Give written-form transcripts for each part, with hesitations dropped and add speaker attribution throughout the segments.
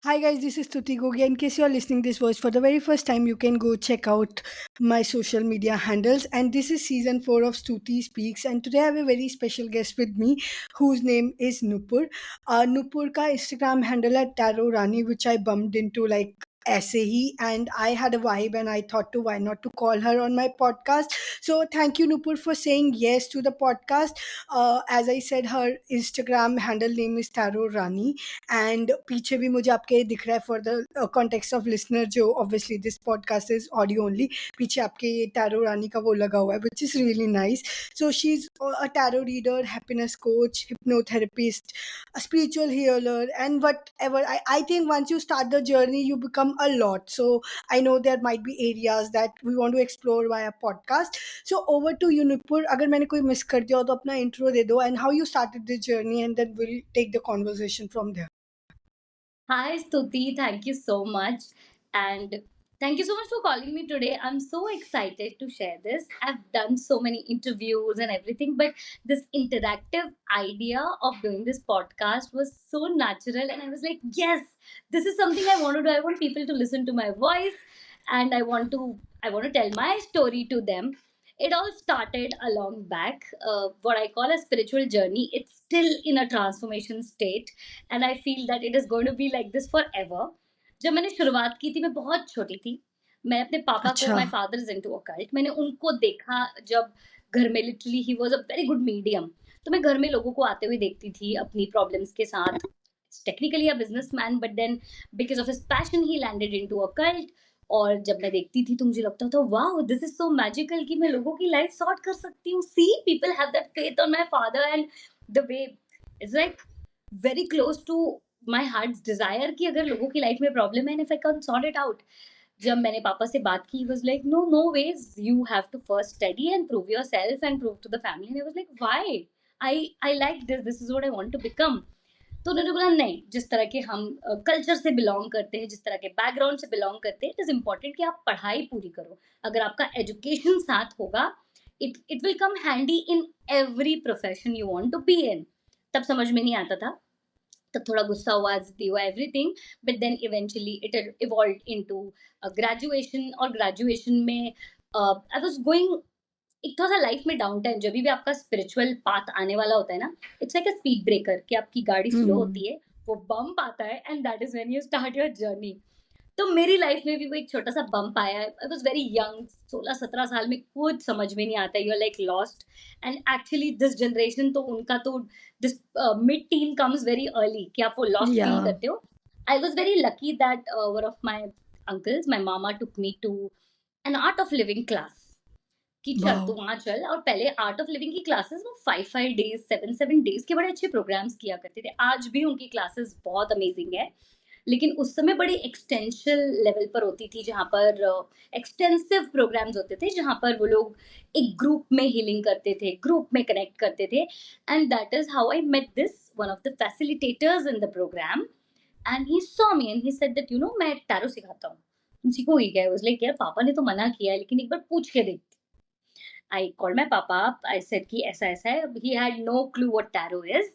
Speaker 1: Hi guys, this is Tuti Gogia. In case you are listening this voice for the very first time, you can go check out my social media handles. And this is season 4 of Stuti Speaks. And today I have a very special guest with me whose name is Nupur. Nupur ka Instagram handle है Taro Rani, which I bumped into like ऐसे ही, and I had a vibe and I thought to why not to call her on my podcast. So thank you Nupur for saying yes to the podcast. As I said, her Instagram handle name is Taro Rani, and पीछे भी मुझे आपके दिख रहा है for the context of listener, जो obviously this podcast is audio only, पीछे आपके ये टैरो रानी का वो लगा हुआ है which is really nice. So she is a tarot reader, happiness coach, hypnotherapist, a spiritual healer, and whatever. I think once you start the journey you become a lot. So I know there might be areas that we want to explore via podcast. So over to you Nupur. अगर मैंने कोई miss कर दिया हो तो अपना intro दे दो, and how you started this journey, and then we'll take the conversation from there.
Speaker 2: Hi, Stuti. Thank you so much. And thank you so much for calling me today. I'm so excited to share this. I've done so many interviews and everything, but this interactive idea of doing this podcast was so natural. And I was like, yes, this is something I want to do. I want people to listen to my voice and I want to tell my story to them. It all started a long back, what I call a spiritual journey. It's still in a transformation state and I feel that it is going to be like this forever. जब मैंने शुरुआत की थी मैं बहुत छोटी थी. मैं अपने पापा को,
Speaker 1: अच्छा.
Speaker 2: My father is into occult, मैंने उनको देखा जब घर में literally he was a very good medium. तो मैं घर में लोगों को आते हुए देखती थी अपनी प्रॉब्लम्स के साथ. Technically a businessman but then because of his passion he landed into occult. और जब मैं देखती थी तो मुझे लगता था wow this is so magical कि मैं लोगों की लाइफ सॉर्ट कर सकती हूँ. See people have that faith on my father and the way is like very close to my heart desire कि अगर लोगों की लाइफ में प्रॉब्लम है if I can sort it out. जब मैंने पापा से बात की was like no no ways you have to first study and prove yourself and prove to the family. And I was like why I like this is what I want to become. तो उन्होंने बोला नहीं, जिस तरह के हम culture से belong करते हैं, जिस तरह के बैकग्राउंड से बिलोंग करते हैं, इट इज इम्पोर्टेंट कि आप पढ़ाई पूरी करो. अगर आपका एजुकेशन साथ होगा it will come handy in every profession you want to be in. तब समझ में नहीं आता था, तब थोड़ा गुस्सा हुआ, जिद्दी हुआ, everything. But then eventually it evolve into graduation. और ग्रेजुएशन में आई वाज गोइंग, एक थोड़ा सा लाइफ में डाउन टाइम, जब भी आपका स्पिरिचुअल पाथ आने वाला होता है ना, it's like a speed breaker कि आपकी गाड़ी स्लो
Speaker 1: Hmm.
Speaker 2: होती है, वो बम्प आता है and that is when you start your journey. तो मेरी लाइफ में भी वो एक छोटा सा बम्प आया. आई वाज वेरी यंग, 16-17 साल में कुछ समझ में नहीं आता, you are like lost. And actually this generation तो उनका तो this mid teen comes very early कि आप वो लॉस्ट फील
Speaker 1: Yeah.
Speaker 2: करते हो. I was very lucky that one of my uncles, my मामा took me to an art of living class कि चल तू
Speaker 1: Wow.
Speaker 2: वहां चल. और पहले आर्ट ऑफ लिविंग की क्लासेस वो 5-5 डेज 7-7 डेज के बड़े अच्छे प्रोग्राम्स किया करते थे. आज भी उनकी क्लासेस बहुत अमेजिंग है, लेकिन उस समय बड़ी एक्सटेंशियल लेवल पर होती थी, जहाँ पर एक्सटेंसिव प्रोग्राम्स होते थे, जहाँ पर वो लोग एक ग्रुप में हीलिंग करते थे, ग्रुप में कनेक्ट करते थे. And that is how I met this one of the facilitators in the programme. And he saw me and he said that you know मैं टैरो सिखाता हूँ, तुम सीखोगी क्या? वाज लाइक यार पापा ने तो मना किया है, लेकिन एक बार पूछ के देख. I called my papa up. I said कि ऐसा ऐसा है. He had no clue what tarot is,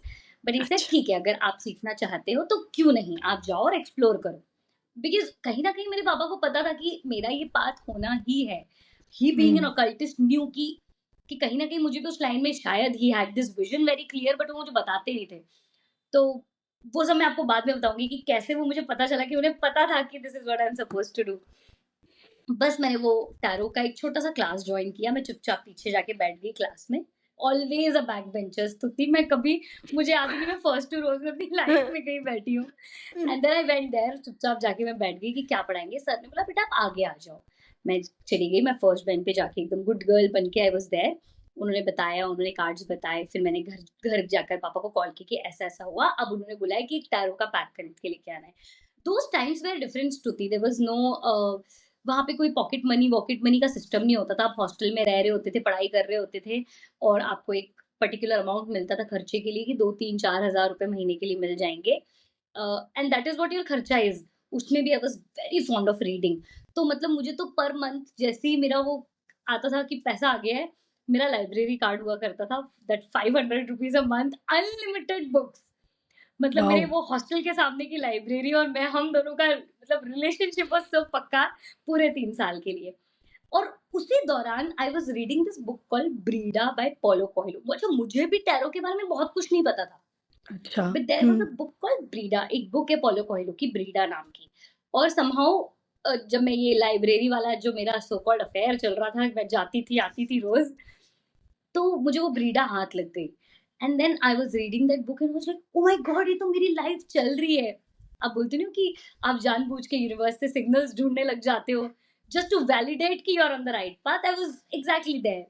Speaker 2: but he said
Speaker 1: अच्छा.
Speaker 2: ठीक है, अगर आप सीखना चाहते हो तो क्यों नहीं, आप जाओ और एक्सप्लोर करो. बिकॉज कहीं ना कहीं मेरे पापा को पता था कि मेरा ये पाथ होना ही है. He being an
Speaker 1: Hmm.
Speaker 2: Occultist knew कि कहीं ना कहीं मुझे भी उस लाइन में शायद he had this vision very clear, but वो मुझे बताते नहीं थे. तो वो सब मैं आपको बाद में बताऊंगी कि कैसे वो मुझे पता चला कि उन्हें पता था कि this is what I am suppose to do. बस मैंने वो टैरो का एक छोटा सा क्लास ज्वाइन किया. मैं चुपचाप पीछे जाके बैठ गई क्लास में. ऑलवेज अ बैक बेंचर स्तुति. मैं कभी, मुझे याद ही नहीं मैं फर्स्ट 2 रोज में अपनी लाइफ में कहीं बैठी हूँ. And then I went there, चुपचाप जाके मैं बैठ गई कि क्या पढ़ाएंगे. सर ने बोला बेटा आप आगे आ जाओ. मैं चली गई, मैं फर्स्ट बेंच पे जाके एकदम गुड गर्ल बन के आई वॉज देयर. उन्होंने बताया, उन्होंने कार्ड्स बताए. फिर मैंने घर घर जाकर पापा को कॉल की कि ऐसा ऐसा हुआ. अब उन्होंने बुलाया कि टैरो का पैक खरीद के लेके आना है. दोज टाइम्स वेर डिफरेंट स्तुति. देयर वाज नो वहाँ पे कोई पॉकेट मनी वॉकेट मनी का सिस्टम नहीं होता था. आप हॉस्टल में रह रहे होते थे, पढ़ाई कर रहे होते थे, और आपको एक पर्टिकुलर अमाउंट मिलता था खर्चे के लिए कि 2-3-4 हज़ार रुपए महीने के लिए मिल जाएंगे. And that is what your खर्चा इज. उसमें भी I was very fond of reading. तो मतलब मुझे तो पर मंथ जैसे ही मेरा वो आता था कि पैसा आ गया है, मेरा लाइब्रेरी कार्ड हुआ करता था that 500 rupees a month, unlimited books. मतलब मेरे
Speaker 1: Wow.
Speaker 2: वो हॉस्टल के सामने की लाइब्रेरी और मैं, हम दोनों का मतलब रिलेशनशिप वाज सो पक्का पूरे 3 साल के लिए। और उसी दौरान I was reading this book called Brida by Paulo Coelho. मतलब मुझे भी टैरो के बारे में बहुत कुछ नहीं पता था,
Speaker 1: अच्छा।
Speaker 2: But there was a book called Brida, एक बुक है पोलो कोएल्हो की ब्रीडा नाम की। और समहाउ जब मैं ये लाइब्रेरी वाला जो मेरा सो कॉल्ड अफेयर चल रहा था, मैं जाती थी आती थी रोज, तो मुझे वो ब्रीडा हाथ लग गई। And then I was reading that book and was like, oh my God, ये तो मेरी लाइफ चल रही है। आप बोलते नहीं हो कि आप जानबूझ के यूनिवर्स से सिग्नल्स ढूंढने लग जाते हो जस्ट टू वैलिडेट कि you are on the right path. I was exactly there.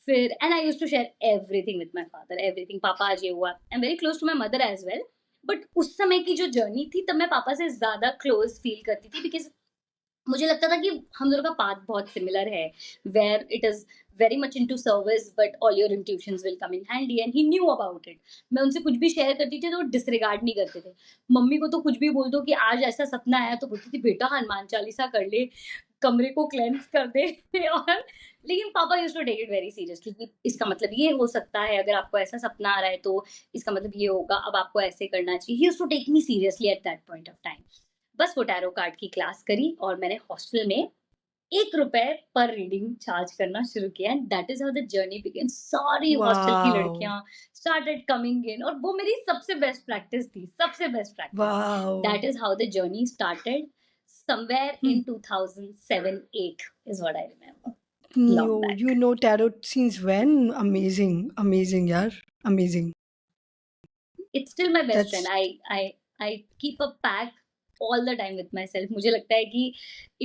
Speaker 2: फिर and I used to share everything with my father, everything, पापा आज ये हुआ। I am very close to my mother as well, but उस समय की जो जर्नी थी तब मैं पापा से ज्यादा क्लोज फील करती थी, बिकॉज मुझे लगता था कि हम दोनों का पाथ बहुत सिमिलर है, where it is very much into service but all your intuitions will come in handy, and he knew about it. मैं उनसे कुछ भी शेयर करती थी तो वो डिसरिगार्ड नहीं करते थे। मम्मी को तो कुछ भी बोल दो कि आज ऐसा सपना आया तो बोलती थी बेटा हनुमान चालीसा कर ले, कमरे को क्लेंस कर दे और लेकिन पापा used to take it very seriously कि इसका मतलब ये हो सकता है, अगर आपको ऐसा सपना आ रहा है तो इसका मतलब ये होगा, अब आपको ऐसे करना चाहिए। He used to take me seriously at that point of time. बस वो टैरो कार्ड की क्लास करी और मैंने हॉस्टल में 1 रुपए पर रीडिंग चार्ज करना शुरू किया, and that is how the journey begin. सारी हॉस्टल की
Speaker 1: Wow.
Speaker 2: लड़कियां स्टार्टेड कमिंग इन, और वो मेरी सबसे बेस्ट प्रैक्टिस थी, सबसे best practice.
Speaker 1: Wow.
Speaker 2: That is how the journey started somewhere
Speaker 1: Hmm.
Speaker 2: in 2007-8 is what I remember. Long
Speaker 1: You
Speaker 2: back.
Speaker 1: know tarot since when? Amazing. Amazing, yaar. Amazing.
Speaker 2: It's still my best friend.
Speaker 1: That's
Speaker 2: I keep a pack all the time with myself. मुझे लगता है कि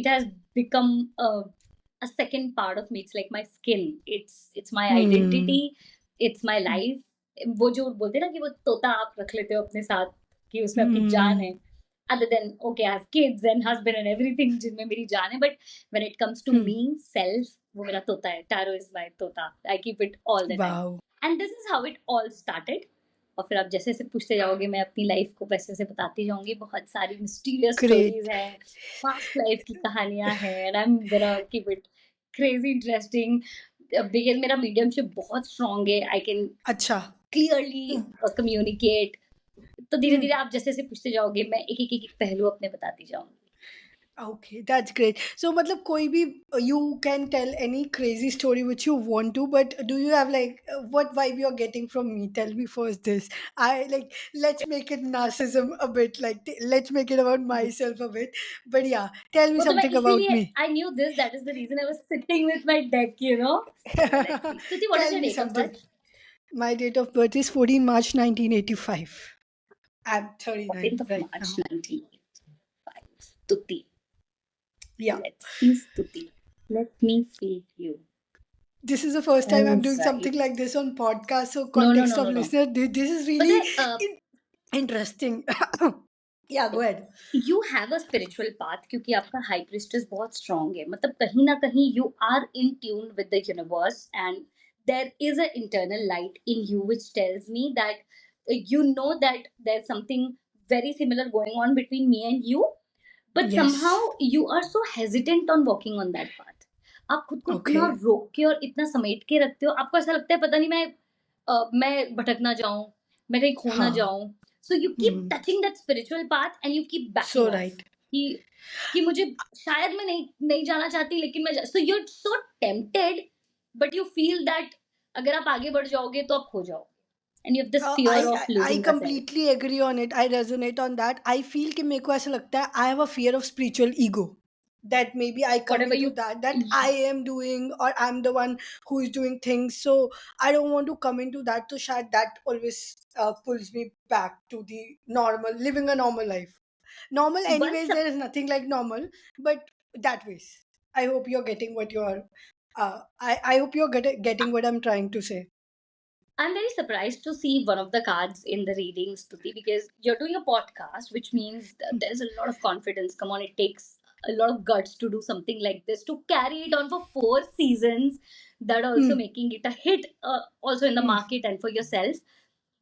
Speaker 2: it has become a second part of me. It's like my skin. It's my
Speaker 1: hmm.
Speaker 2: identity. It's my life. वो जो बोलते हैं ना कि वो तोता आप रख लेते हो अपने साथ कि उसमें आपकी जान
Speaker 1: Hmm.
Speaker 2: है. Other than okay, I have kids and husband and everything जिनमें मेरी जान है, but when it comes to
Speaker 1: Hmm.
Speaker 2: me, self, वो मेरा तोता है. Tarot is my तोता. I keep it all the time.
Speaker 1: Wow.
Speaker 2: And this is how it all started. और फिर आप जैसे जैसे पूछते जाओगे मैं अपनी लाइफ को वैसे वैसे बताती जाऊंगी। बहुत सारी मिस्टीरियस स्टोरीज
Speaker 1: Great.
Speaker 2: हैं, पास्ट लाइफ की कहानियां हैं, and I am gonna keep it crazy interesting because मेरा मीडियमशिप बहुत स्ट्रांग है। आई कैन
Speaker 1: अच्छा.
Speaker 2: Clearly
Speaker 1: Hmm.
Speaker 2: कम्युनिकेट। तो धीरे
Speaker 1: Hmm.
Speaker 2: धीरे आप जैसे जैसे पूछते जाओगे मैं एक पहलू अपने बताती जाऊंगी।
Speaker 1: Okay, that's great. So, मतलब कोई भी you can tell any crazy story which you want to, but do you have like what vibe you're getting from me? Tell me first this. I like let's make it narcissism a bit, like let's make it about myself a bit. But yeah, tell me
Speaker 2: वो तो मैं
Speaker 1: something about
Speaker 2: इसीलिए
Speaker 1: me.
Speaker 2: I knew this, that is the reason I was sitting with my deck, you know. So let's see, Stuti, what is
Speaker 1: Tell
Speaker 2: your
Speaker 1: me
Speaker 2: date of
Speaker 1: something.
Speaker 2: Birth?
Speaker 1: My date of birth is 14 March 1985. I'm 39
Speaker 2: 14th of
Speaker 1: right
Speaker 2: March
Speaker 1: now.
Speaker 2: 1985. स्तुति,
Speaker 1: Yeah.
Speaker 2: let's see, Stuti. Let me feel you.
Speaker 1: This is the first time I'm
Speaker 2: All
Speaker 1: doing
Speaker 2: right.
Speaker 1: something like this on podcast. So,
Speaker 2: No, no,
Speaker 1: context
Speaker 2: no,
Speaker 1: of
Speaker 2: no, no.
Speaker 1: listener, this is
Speaker 2: But
Speaker 1: really interesting. Yeah, go ahead.
Speaker 2: you have a spiritual path क्योंकि आपका high priestess बहुत strong है। मतलब कहीं ना कहीं you are in tune with the universe, and there is an internal light in you which tells me that you know that there's something very similar going on between me and you, but somehow
Speaker 1: Yes.
Speaker 2: you are so hesitant on walking on that path. आप खुद को इतना
Speaker 1: Okay.
Speaker 2: रोक के और इतना समेट के रखते हो, आपको ऐसा लगता है पता नहीं मैं भटक ना जाऊं, मैं कहीं खो ना
Speaker 1: Ha.
Speaker 2: जाऊं। So you keep
Speaker 1: Hmm.
Speaker 2: Touching that spiritual path and you keep banking
Speaker 1: So
Speaker 2: of
Speaker 1: right.
Speaker 2: कि मुझे शायद मैं नहीं नहीं जाना चाहती, लेकिन मैं so you are so tempted, but you feel that अगर आप आगे बढ़ जाओगे तो आप खो जाओगे, and you have this fear of
Speaker 1: I
Speaker 2: losing the self.
Speaker 1: completely agree on it. I resonate on that. I feel कि मेरे को ऐसा लगता है I have a fear of spiritual ego. That maybe I come
Speaker 2: whatever
Speaker 1: into
Speaker 2: you
Speaker 1: that I am doing or I'm the one who is doing things. So I don't want to come into that. So शायद that always pulls me back to the normal, living a normal life. Normal
Speaker 2: one
Speaker 1: anyways, there is nothing like normal, but that ways. I hope you're getting what you're I hope you're getting what I'm trying to say.
Speaker 2: I'm very surprised to see one of the cards in the reading, Stuti, because you're doing a podcast, which means that there's a lot of confidence. Come on, it takes a lot of guts to do something like this, to carry it on for 4 seasons, that also
Speaker 1: Hmm.
Speaker 2: making it a hit, also in the
Speaker 1: Hmm.
Speaker 2: market and for yourself.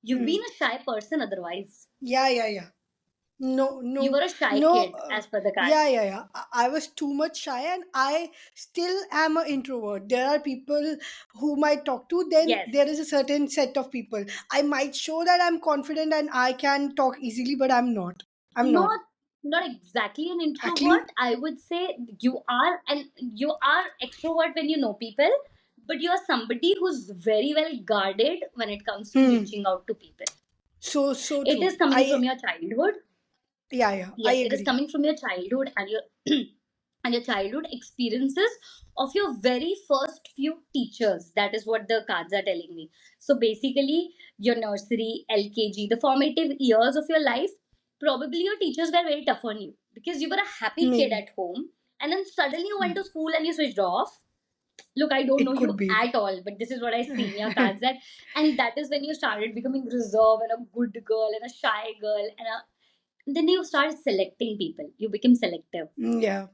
Speaker 2: You've
Speaker 1: Hmm.
Speaker 2: been a shy person otherwise.
Speaker 1: Yeah, yeah, yeah. No,
Speaker 2: You
Speaker 1: no,
Speaker 2: were a shy
Speaker 1: no.
Speaker 2: kid, as per the card.
Speaker 1: Yeah, yeah, yeah. I was too much shy, and I still am an introvert. There are people whom I talk to. Then
Speaker 2: Yes.
Speaker 1: there is a certain set of people. I might show that I'm confident and I can talk easily, but I'm not. I'm not.
Speaker 2: Not exactly an
Speaker 1: Actually,
Speaker 2: introvert. I would say you are extrovert when you know people, but you are somebody who's very well guarded when it comes to
Speaker 1: hmm.
Speaker 2: reaching out to people.
Speaker 1: So
Speaker 2: It is
Speaker 1: true.
Speaker 2: coming from your childhood.
Speaker 1: Yeah, yeah. I
Speaker 2: Yes, it is
Speaker 1: agree.
Speaker 2: coming from your childhood and your and your childhood experiences of your very first few teachers. That is what the cards are telling me. So basically, your nursery, LKG, the formative years of your life, probably your teachers were very tough on you because you were a happy kid
Speaker 1: Maybe
Speaker 2: at home, and then suddenly you went
Speaker 1: Hmm.
Speaker 2: to school and you switched off. Look, I don't know
Speaker 1: It could
Speaker 2: you
Speaker 1: be.
Speaker 2: at all, but this is what I see in your cards. And that is when you started becoming reserved and a good girl and a shy girl, then you start selecting people. You become selective.
Speaker 1: Yeah.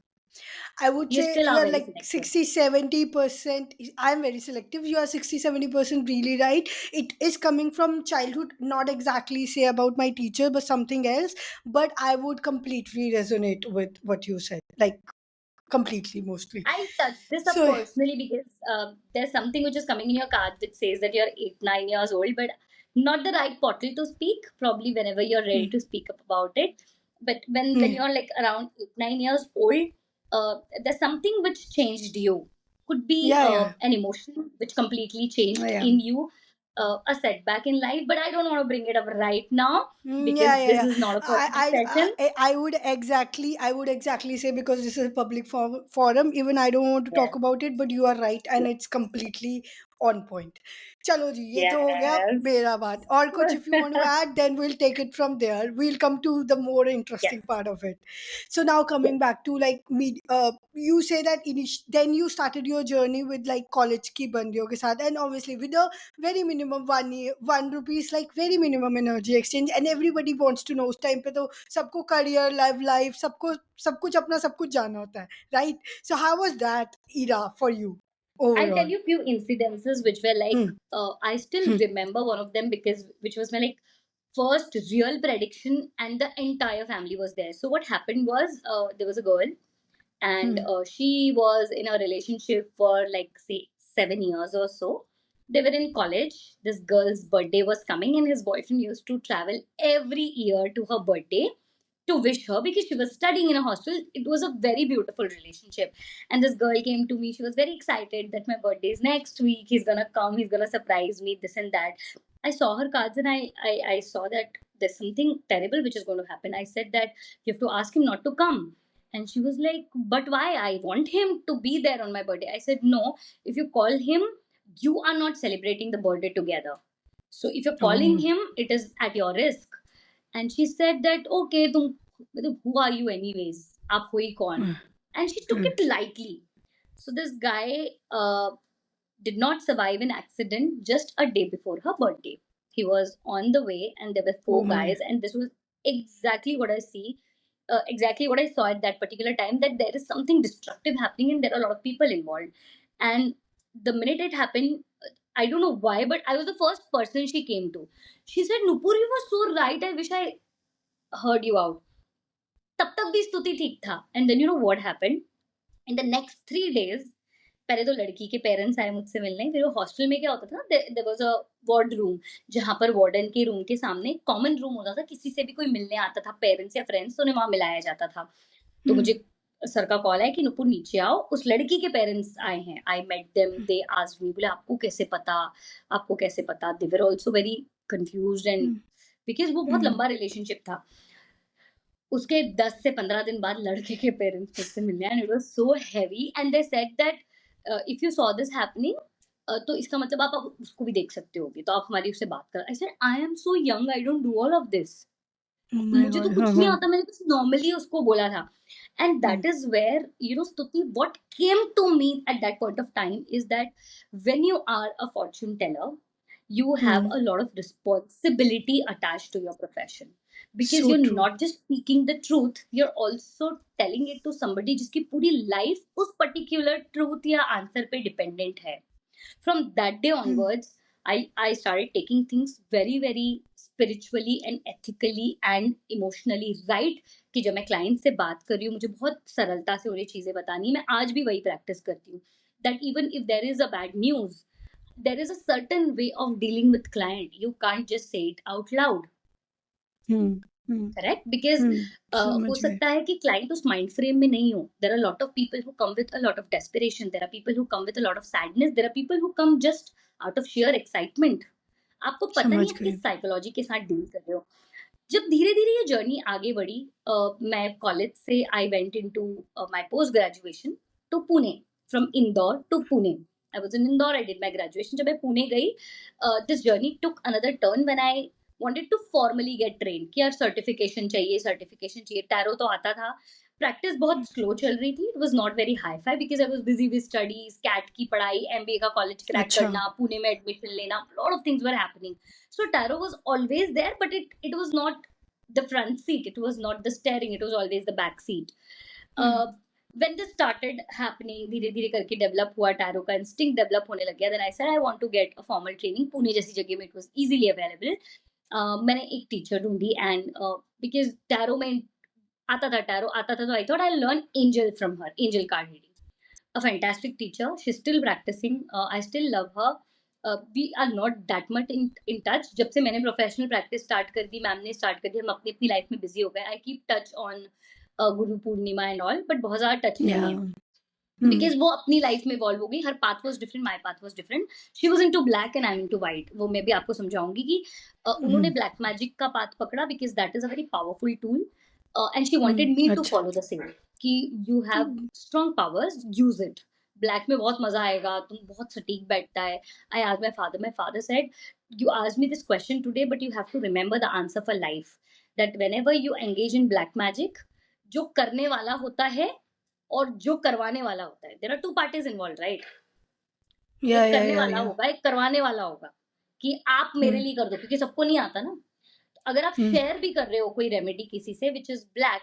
Speaker 1: I would
Speaker 2: You
Speaker 1: say
Speaker 2: still are
Speaker 1: you're
Speaker 2: very
Speaker 1: like
Speaker 2: selective.
Speaker 1: 60-70%. I'm very selective. You are 60-70% really right. It is coming from childhood, not exactly say about my teacher, but something else. But I would completely resonate with what you said. Like, completely, mostly.
Speaker 2: I touch this up
Speaker 1: So,
Speaker 2: personally because there's something which is coming in your card that says that you're 8, 9 years old, but not the right portal to speak. Probably whenever you're ready
Speaker 1: hmm,
Speaker 2: to speak up about it. But when
Speaker 1: yeah,
Speaker 2: you're like around 8, 9 years old, there's something which changed you. Could be
Speaker 1: yeah, yeah,
Speaker 2: an emotion which completely changed
Speaker 1: yeah.
Speaker 2: in you, a setback in life. But I don't want to bring it up right now
Speaker 1: Yeah,
Speaker 2: because
Speaker 1: yeah,
Speaker 2: this
Speaker 1: yeah.
Speaker 2: is not a personal
Speaker 1: I,
Speaker 2: session.
Speaker 1: I would exactly say, because this is a public forum. Even I don't want to talk
Speaker 2: Yes.
Speaker 1: about it, but you are right, and it's completely on point. चलो जी, ये तो हो गया
Speaker 2: Yes.
Speaker 1: मेरा बात. और कुछ if you want to add, then we'll take it from there. We'll come to the more
Speaker 2: Yes.
Speaker 1: interesting part of it. So now
Speaker 2: Yes.
Speaker 1: coming back to like me, you say that then you started your journey with like college की बंदियों के साथ, and obviously with a very minimum 1 rupees, like very minimum energy exchange, and everybody wants to know. उस time पे तो सबको career life सबको सब कुछ अपना सब कुछ जाना होता है, right? So how was that era for you
Speaker 2: I'll tell
Speaker 1: overall?
Speaker 2: you few incidences which were like
Speaker 1: Hmm.
Speaker 2: I still remember one of them because which was my like first real prediction and the entire family was there. So what happened was there was a girl and
Speaker 1: Hmm.
Speaker 2: she was in a relationship for like say 7 years or so. They were in college. This girl's birthday was coming and his boyfriend used to travel every year to her birthday to wish her because she was studying in a hostel. It was a very beautiful relationship. And this girl came to me. She was very excited that my birthday is next week. He's gonna come. He's gonna surprise me. This and that. I saw her cards and I saw that there's something terrible which is going to happen. I said that you have to ask him not to come. And she was like, but why? I want him to be there on my birthday. I said, no, if you call him, you are not celebrating the birthday together. So if you're calling
Speaker 1: Oh.
Speaker 2: him, it is at your risk. And she said that, okay, मतलब, who are you anyways? आप हो ही कौन?
Speaker 1: Hmm.
Speaker 2: And she took
Speaker 1: Hmm.
Speaker 2: it lightly. So this guy did not survive an accident just a day before her birthday. He was on the way, and there were
Speaker 1: Oh
Speaker 2: four
Speaker 1: my.
Speaker 2: guys, and this was exactly what I see, exactly what I saw at that particular time. That there is something destructive happening, and there are a lot of people involved. And the minute it happened, I don't know why, but I was the first person she came to. She said, "Nupur, you were so right. I wish I heard you out." तब तक भी स्तुति ठीक था. And then you know what happened? In the next 3 days, पहले तो लड़की के पेरेंट्स आए मुझसे मिलने. फिर वो हॉस्टल में क्या होता था, there was a ward room जहाँ पर वार्डन के रूम के सामने कॉमन रूम होता था. किसी से भी कोई मिलने आता था, पेरेंट्स या फ्रेंड्स, तो उन्हें वहां मिलाया जाता था. तो
Speaker 1: Hmm.
Speaker 2: मुझे सर का कॉल है कि नुपुर नीचे आओ, उस लड़की के पेरेंट्स आए हैं. I met them. They asked me, बोले आपको कैसे पता? They were also very confused and
Speaker 1: Hmm.
Speaker 2: Because वो बहुत
Speaker 1: Hmm.
Speaker 2: लंबा रिलेशनशिप था. उसके 10 से 15 दिन बाद लड़के के पेरेंट्स मुझसे मिलने आए. It was so heavy and they said that if you saw this happening, तो इसका मतलब आप अब उसको भी देख सकते होगे, तो आप हमारी उससे बात कर. I said I am so young, I don't do all of this.
Speaker 1: Oh my
Speaker 2: मुझे तो
Speaker 1: God.
Speaker 2: कुछ नहीं
Speaker 1: Uh-huh.
Speaker 2: आता, मैंने बस नॉर्मली उसको बोला था. And
Speaker 1: Hmm.
Speaker 2: That is where you know Stuti what came to me at that point of time is that when you are a fortune teller, you have
Speaker 1: Hmm.
Speaker 2: a lot of responsibility attached to your profession because
Speaker 1: So
Speaker 2: you're
Speaker 1: true.
Speaker 2: not just speaking the truth, you're also telling it to somebody जिसकी पूरी life उस particular truth या answer पे dependent है. From that day
Speaker 1: Hmm.
Speaker 2: onwards, I started taking things very very spiritually and ethically and emotionally right, कि जब मैं client से बात कर रही हूँ मुझे बहुत सरलता से उन्हें चीजें बतानी है। मैं आज भी वही प्रैक्टिस करती हूँ, that even if there is a bad news, there is a certain way of dealing with client. You can't just say it out loud.
Speaker 1: Hmm, hmm,
Speaker 2: correct, because हो
Speaker 1: समझ गए।
Speaker 2: सकता है कि क्लाइंट उस माइंड फ्रेम में नहीं हो। There are lot of people who come with a lot of desperation, there are people who come with a lot of sadness, there are people who come just out of sheer excitement. आपको पता नहीं
Speaker 1: समझ
Speaker 2: आप
Speaker 1: गए।
Speaker 2: किस psychology के साथ deal कर रहे हो। जब धीरे धीरे ये जर्नी आगे बढ़ी, मैं कॉलेज से I went into my post graduation to Pune, from Indore to Pune. I was in Indore, I did my graduation. जब मैं पुणे गई, this journey took another turn when I wanted to formally get train, कि यार सर्टिफिकेशन चाहिए, सर्टिफिकेशन चाहिए। Tarot तो आता था, प्रैक्टिस बहुत स्लो चल रही थी। It was not very hi fi because I was busy with studies, CAT की पढ़ाई, एमबीए का कॉलेज क्रैक
Speaker 1: अच्छा।
Speaker 2: करना, पुणे में एडमिशन लेना, lot of things were happening. So tarot was always there, but it was not the front seat. It was not the steering. It was always the back seat.
Speaker 1: Hmm,
Speaker 2: Uh, when this started happening, धीरे धीरे करके develop हुआ, tarot का instinct develop होने लग गया। Then I said I want to get a formal training. Pune जैसी जगह में it was easily available. मैंने एक टीचर ढूंढी एंड बिकॉज टैरो में आता था, टैरो आता था, तो I thought I learn angel from her, angel card reading. A fantastic teacher. She's still practicing. I still love her. We are not that much in touch. जब से मैंने professional practice start कर दी, ma'am ने start कर दी, हम अपनी अपनी life में बिजी हो गए। I keep touch on Guru Purnima and all, but बहुत ज्यादा टच
Speaker 1: या,
Speaker 2: नहीं है बिकॉज वो अपनी लाइफ में इवॉल्व हो गई। हर path was different, my path was different. She was into black and I am into white. वो मैं भी आपको समझाऊंगी कि उन्होंने ब्लैक मैजिक का पाथ पकड़ा because that is a very powerful tool, and she wanted me to
Speaker 1: अच्छा।
Speaker 2: फॉलो द सेम, कि you have strong powers, use it. Black में बहुत मजा आएगा, तुम बहुत सटीक बैठता है। आई आज my father said, you ask me this question today, but you have to remember the answer for life, that whenever you engage in black magic, जो करने वाला होता है और जो करवाने वाला होता है, there are two parties involve, right?
Speaker 1: या,
Speaker 2: एक
Speaker 1: या,
Speaker 2: करने
Speaker 1: या,
Speaker 2: वाला
Speaker 1: या।
Speaker 2: होगा, एक करवाने वाला होगा, कि आप मेरे
Speaker 1: हम्म,
Speaker 2: लिए कर दो, क्योंकि सबको नहीं आता ना। तो अगर आप
Speaker 1: हम्म,
Speaker 2: शेयर भी कर रहे हो कोई रेमेडी किसी से which is black,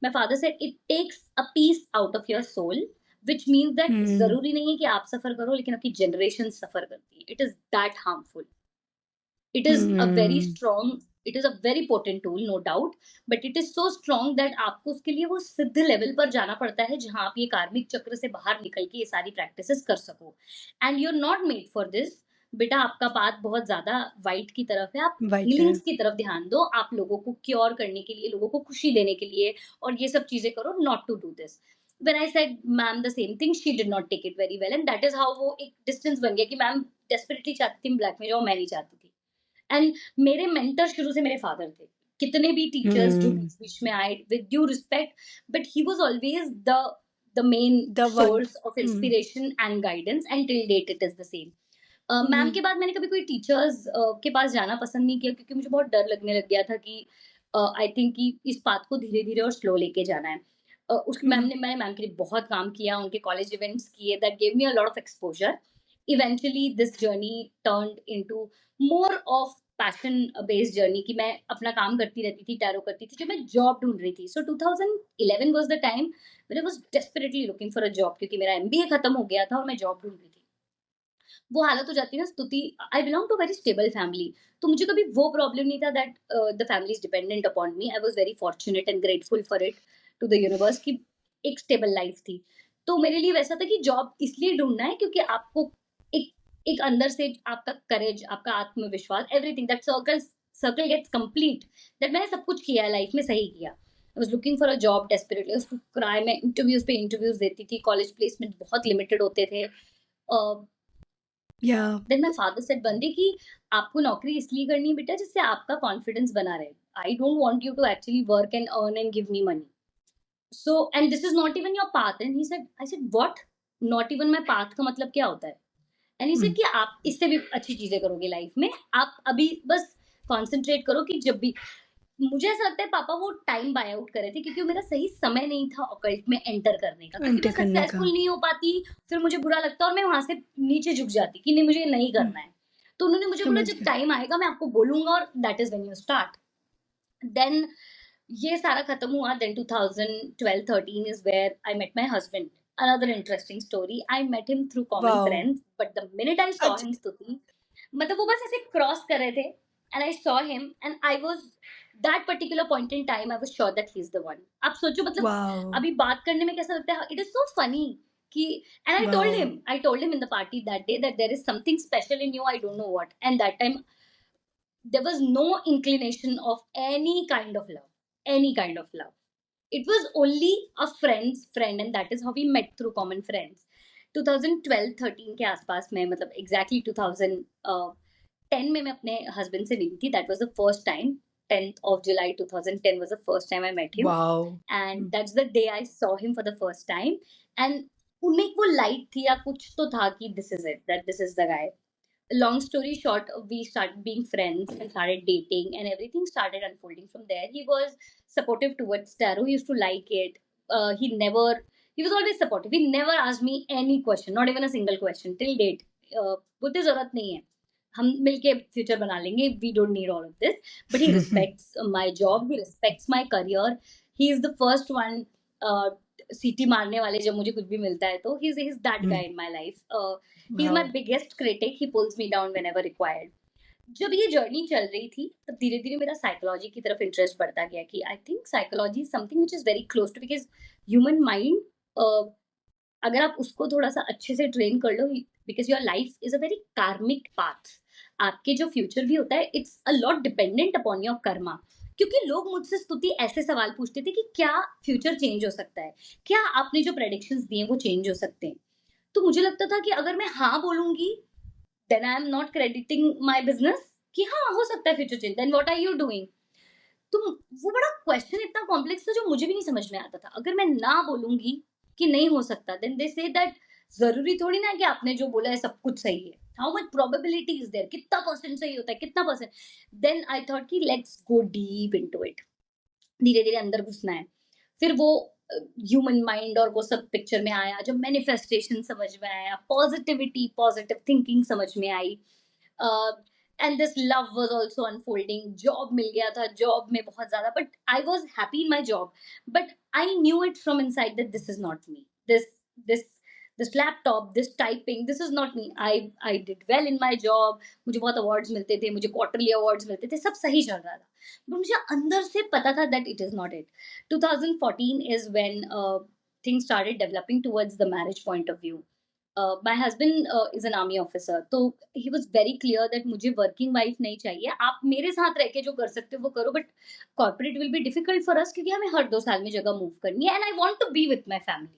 Speaker 2: my father said it takes a piece out of your soul, which means that
Speaker 1: hmm,
Speaker 2: जरूरी नहीं है कि आप सफर करो, लेकिन आपकी जनरेशन सफर करती है। It is that harmful. It is a very
Speaker 1: hmm,
Speaker 2: strong, it is a very potent tool, no doubt, but it is so strong that आपको उसके लिए वो सिद्ध लेवल पर जाना पड़ता है, जहां आप ये कार्मिक चक्र से बाहर निकल के ये सारी प्रैक्टिसेस कर सको। And you are not made for this. बेटा, आपका पाथ बहुत ज्यादा वाइट की तरफ है, आप
Speaker 1: वाइट है।
Speaker 2: हीलिंग्स की तरफ ध्यान दो, आप लोगों को क्योर करने के लिए, लोगों को खुशी देने के लिए, और ये सब चीजें करो, not to do this. When I said ma'am the same thing, she did not take it very well, and that is how वो एक डिस्टेंस बन गया कि मैम डेस्परेटली चाहती थी ब्लैक में जाओ, मैं नहीं चाहती थी। एंड मेरे मेंटर शुरू से मेरे फादर थे। कितने भी टीचर्स जो
Speaker 1: हम्म,
Speaker 2: बीच बीच में आए, with due respect, but he was always the main
Speaker 1: the one.
Speaker 2: Source of inspiration and guidance, and till date it is the same. Ma'am के बाद मैंने कभी कोई टीचर्स के पास जाना पसंद नहीं किया, क्योंकि मुझे बहुत डर लगने लग गया था कि आई थिंक कि इस बात को धीरे धीरे और स्लो लेके जाना है। उस मैम ने, मैंने मैम के लिए बहुत काम किया, उनके कॉलेज इवेंट्स किए, that gave me a lot of exposure. Eventually this journey turned into more of passion based journey, कि मैं अपना काम करती रहती थी, टैरो करती थी, जब मैं जॉब ढूंढ रही थी। सो 2011 was the time when I was desperately looking for a job, क्योंकि मेरा एमबीए खत्म हो गया था और मैं जॉब ढूंढ रही थी। वो हालत हो जाती है ना Stuti, I belong to very stable family, तो मुझे कभी वो प्रॉब्लम नहीं था that the family is dependent upon me. I was very fortunate and grateful for it, to the universe, की एक स्टेबल लाइफ थी। तो मेरे लिए वैसा था कि जॉब इसलिए ढूंढना है क्योंकि आपको एक एक अंदर से आपका करेज, आपका आत्मविश्वास, everything, that circle gets complete, that मैंने सब कुछ किया लाइफ में, सही किया। I was looking for a job desperately, उसको क्राई, मैं इंटरव्यूज पे इंटरव्यूज देती थी, कॉलेज प्लेसमेंट बहुत लिमिटेड होते थे।
Speaker 1: या,
Speaker 2: देन माय फादर सेड, बंदे कि आपको नौकरी इसलिए करनी है बेटा जिससे आपका कॉन्फिडेंस बना रहे। I don't want you to actually work and earn and give me money, so and this is not even your path. And he said, I said what, not even my path का मतलब क्या होता है? And he said कि आप इससे भी अच्छी चीजें करोगे लाइफ में, आप अभी बस कॉन्सेंट्रेट करो। कि जब भी, मुझे ऐसा लगता है पापा वो टाइम बाय आउट कर रहे थे, क्योंकि वो मेरा सही समय नहीं था ऑकल्ट में एंटर करने का, क्योंकि मैं
Speaker 1: एंटर करने का।
Speaker 2: सक्सेसफुल नहीं हो पाती, फिर मुझे बुरा लगता और मैं वहां से नीचे झुक जाती कि नहीं, मुझे नहीं
Speaker 1: हम्म,
Speaker 2: करना है। तो उन्होंने मुझे बोला
Speaker 1: समझ
Speaker 2: जब
Speaker 1: गया।
Speaker 2: टाइम आएगा मैं आपको बोलूंगा, और that is when you start. Then ये सारा खत्म हुआ। Then 2012-13 is where I met my husband. Another interesting story. I met him through common
Speaker 1: wow.
Speaker 2: friends, but the minute I saw
Speaker 1: अच्छा।
Speaker 2: him, Stuti, मतलब वो बस ऐसे क्रॉस कर रहे थे, and I saw him, and I was that particular point in time, I was sure that he's the one. आप सोचो मतलब
Speaker 1: Wow.
Speaker 2: अभी बात करने में कैसा लगता है? It is so funny कि, and
Speaker 1: Wow.
Speaker 2: I told him in the party that day that there is something special in you. I don't know what. And that time there was no inclination of any kind of love. It was only a friend's friend, and that is how we met through common friends. 2012-13 के आसपास में मतलब exactly 2010 में मैं अपने husband से मिली थी. That was the first time. 10th of July 2010 was the first time I met him,
Speaker 1: Wow.
Speaker 2: and that's the day I saw him for the first time. And उनमें एक वो light थी या कुछ तो था कि this is it, that this is the guy. Long story short, we started being friends and started dating, and everything started unfolding from there. He was supportive towards tarot. He used to like it. He was always supportive. He never asked me any question, not even a single question till date. बोलते जरूरत नहीं है, हम मिलके future बना लेंगे. We don't need all of this. But he respects my job. He respects my career. He is the first one. सीटी मारने वाले जब मुझे कुछ भी मिलता है तो he's that guy in my life. He's my
Speaker 1: Wow.
Speaker 2: biggest critic. He pulls me down whenever required. जब ये जर्नी चल रही थी तब धीरे धीरे मेरा साइकोलॉजी की तरफ इंटरेस्ट बढ़ता गया कि I think psychology is something which is very close to, because human mind अगर आप उसको थोड़ा सा अच्छे से ट्रेन कर लो, because your life is a very karmic path. आपके जो फ्यूचर भी होता है it's a lot dependent upon your karma. क्योंकि लोग मुझसे स्तुति ऐसे सवाल पूछते थे कि क्या फ्यूचर चेंज हो सकता है, क्या आपने जो प्रेडिक्शंस दिए वो चेंज हो सकते हैं. तो मुझे लगता था कि अगर मैं हाँ बोलूंगी then I am not crediting my business कि हाँ हो सकता है future change, then what are you doing. तो वो बड़ा क्वेश्चन इतना कॉम्प्लेक्स था जो मुझे भी नहीं समझ में आता था. अगर मैं ना बोलूंगी कि नहीं हो सकता, देन दे से दैट जरूरी थोड़ी ना है कि आपने जो बोला है सब कुछ सही है. How much probability is there, कितना परसेंट सही होता है, कितना परसेंट. देन आई थॉट कि let's go deep into it. धीरे धीरे अंदर घुसना है. फिर वो ह्यूमन माइंड और वो सब पिक्चर में आया, जब मैनिफेस्टेशन समझ में आया, पॉजिटिविटी पॉजिटिव थिंकिंग समझ में आई, and this love was also unfolding. Job मिल गया था, जॉब में बहुत ज्यादा, but I was happy in my job. But I knew it from inside that this is not me. This this laptop, this typing, this is not me. I did well in my job. मुझे बहुत awards मिलते थे, मुझे quarterly awards मिलते थे, सब सही चल रहा था. बट मुझे अंदर से पता था that it is not it. 2014 is when things started developing towards the marriage point of view. My husband is an army officer, तो he was very clear that मुझे working wife नहीं चाहिए. आप मेरे साथ रह के जो कर सकते हो वो करो, but corporate will be difficult for us क्योंकि हमें हर 2 साल में जगह move करनी है, and I want to be with my family.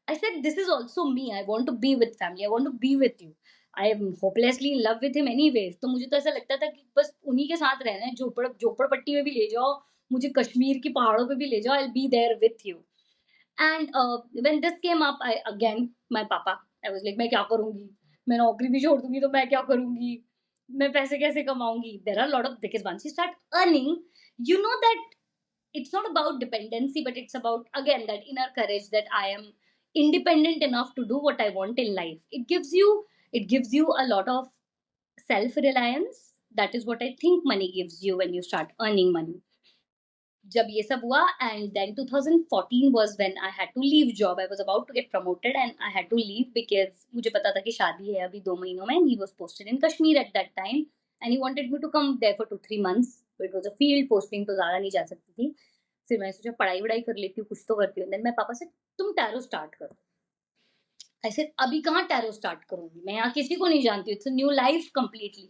Speaker 2: I said this is also me. I want to be with family. I want to be with you. I am hopelessly in love with him anyways. तो मुझे तो ऐसा लगता था कि बस उन्हीं के साथ रहना है. झोपड़पट्टी में भी ले जाओ, मुझे कश्मीर की पहाड़ों पे भी ले जाओ. I'll be there with you. And when this came up, I again my papa. I was like, मैं क्या करूँगी? मैं नौकरी भी छोड़ दूँगी तो मैं क्या करूँगी? मैं पैसे कैसे कमाऊँगी? There are a lot of, because once you start earning, you know that it's not about dependency, but it's about again that inner courage that I am independent enough to do what I want in life. It gives you a lot of self reliance. That is what I think money gives you when you start earning money. जब ये सब हुआ, and then 2014 was when I had to leave job. I was about to get promoted and I had to leave because मुझे पता था कि शादी है अभी 2 महीनों में, and he was posted in Kashmir at that time and he wanted me to come there for 2-3 months. It was a field posting, तो ज़्यादा नहीं जा सकती थी. फिर मैंने सोचा पढ़ाई वढ़ाई कर लेती हूँ, कुछ तो करती हूँ. देन मैं पापा से, तुम टैरो स्टार्ट करो. आई सेड अभी कहाँ टैरो स्टार्ट करूंगी, मैं यहाँ किसी को नहीं जानती हूँ. It's a new life completely.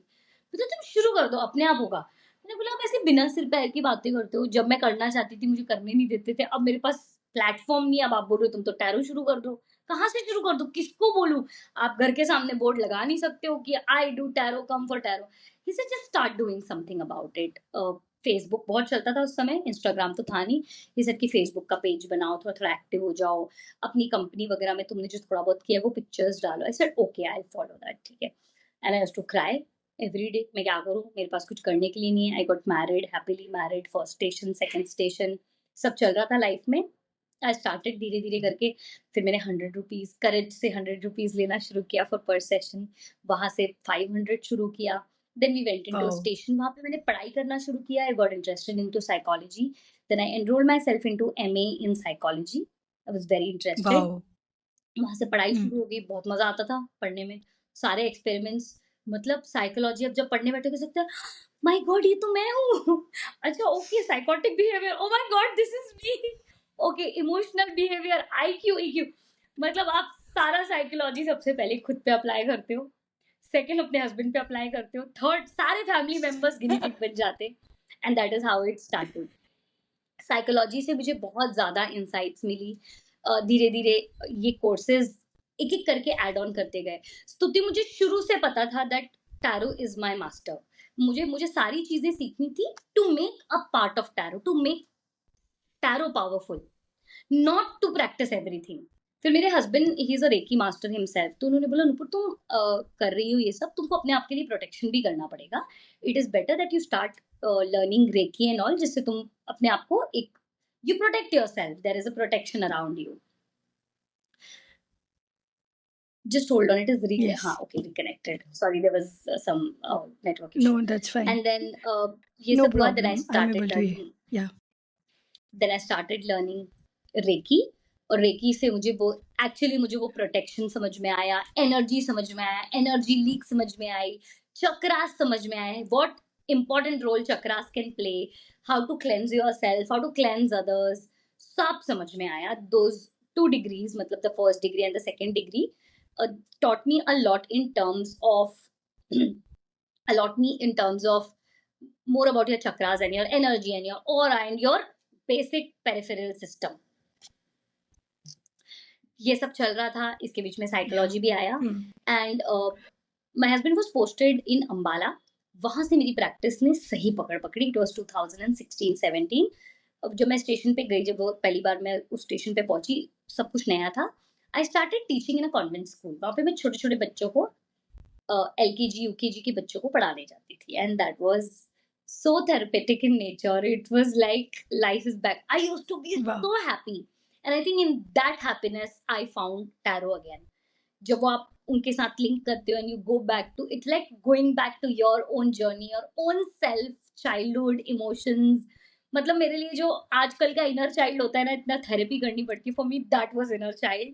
Speaker 2: तो तुम शुरू कर दो, अपने आप होगा. मैंने बोला आप ऐसे बिना सिर पैर की बातें करते हो. जब मैं करना चाहती थी मुझे करने नहीं देते थे. अब मेरे पास प्लेटफॉर्म नहीं है, अब आप बोल रहे हो तुम तो टैरो शुरू कर दो. कहाँ से शुरू कर दो, किसको बोलूं? आप घर के सामने बोर्ड लगा नहीं सकते हो कि I do tarot, come for tarot. He said just start doing something about it. Facebook बहुत चलता था उस समय, इंस्टाग्राम तो था नहीं. ही सेड कि फेसबुक का पेज बनाओ, थोड़ा थोड़ा एक्टिव हो जाओ, अपनी कंपनी वगैरह में तुमने जो थोड़ा बहुत किया है वो पिक्चर्स डालो. I said okay, I follow that, ठीक है. And I used to cry every day. मैं क्या करूँ, मेरे पास कुछ करने के लिए नहीं है. I got married, happily married, first station, second station, सब चल रहा था लाइफ में. आई स्टार्टेड धीरे धीरे करके. फिर मैंने 100 रुपीज करेज से 100 रुपीज लेना शुरू किया फॉर पर सेशन. वहां से 500 शुरू किया. Then we went into
Speaker 1: Wow.
Speaker 2: Station. वहां पे मैंने पढ़ाई करना शुरू किया. I got interested into psychology. Then I enroll my self into MA in psychology. I was very interested.
Speaker 1: Wow.
Speaker 2: वहाँ से पढ़ाई
Speaker 1: Mm.
Speaker 2: शुरू हो गई. बहुत मज़ा आता था पढ़ने में. सारे एक्सपेरिमेंट्स मतलब साइकोलॉजी अब जब पढ़ने बैठे तो सकते हैं, माय गॉड ये तो मैं हूँ। अच्छा okay, psychotic behaviour, O my God this is me. Okay, emotional behaviour, IQ, EQ. मतलब आप सारा साइकोलॉजी सबसे पहले खुद पे अप्लाई करते हो, सेकंड अपने हस्बैंड पे अप्लाई करते हो, थर्ड सारे फैमिली मेंबर्स गिनी पिग बन जाते, and that is how it started. Psychology से मुझे बहुत ज्यादा इंसाइट्स मिली। धीरे धीरे ये कोर्सेज एक एक करके ऐड ऑन करते गए। स्तुति, मुझे शुरू से पता था that tarot is my master. मुझे मुझे सारी चीजें सीखनी थी to make a part of tarot, to make tarot powerful, not to practice everything. फिर मेरे husband he is a reiki master himself, तो उन्होंने बोला नुपुर तुम कर रही हो ये सब, तुमको अपने आप के लिए प्रोटेक्शन भी करना पड़ेगा। It is better that you start learning recce and all, जिससे तुम अपने आप को एक, you protect yourself, there is a protection around you. Just hold on, it is
Speaker 1: Yes.
Speaker 2: okay, reconnected, sorry, there was some network issue.
Speaker 1: No, that's fine.
Speaker 2: And then ye
Speaker 1: No
Speaker 2: sab hua, then I
Speaker 1: problem. I'm
Speaker 2: started
Speaker 1: able to hear.
Speaker 2: learning,
Speaker 1: Yeah.
Speaker 2: then I started learning reiki. और reiki से मुझे वो, actually मुझे वो protection समझ में आया, energy समझ में आया, एनर्जी लीक समझ में आई, चक्रास समझ में आए, what important role chakras can play, how to cleanse yourself, how to cleanse others, सब समझ में आया। दोज 2 degrees, मतलब the first degree and the second degree, taught me a lot in terms of more about your chakras and your energy and your aura and your basic peripheral system. ये सब चल रहा था, इसके बीच में psychology भी आया। And my husband was posted in Ambala, वहां से मेरी प्रैक्टिस ने सही पकड़ पकड़ी। It was 2016-17। अब जब मैं स्टेशन पे गई, जब वो पहली बार मैं उस स्टेशन पे पहुंची, सब कुछ नया था। I started teaching in a convent school. वहां पे मैं छोटे छोटे बच्चों को, LKG UKG के बच्चों को पढ़ाने जाती थी, and that was so therapeutic in nature. It was like life is back. I used to be
Speaker 1: Wow.
Speaker 2: so happy, and I think in that happiness I found tarot again. जब वो आप उनके साथ लिंक करते हो and you go back to, it's like going back to your own journey, your own self, childhood emotions. मतलब मेरे लिए जो आजकल का इनर चाइल्ड होता है ना, इतना थेरेपी करनी पड़ती है, for me that was inner child,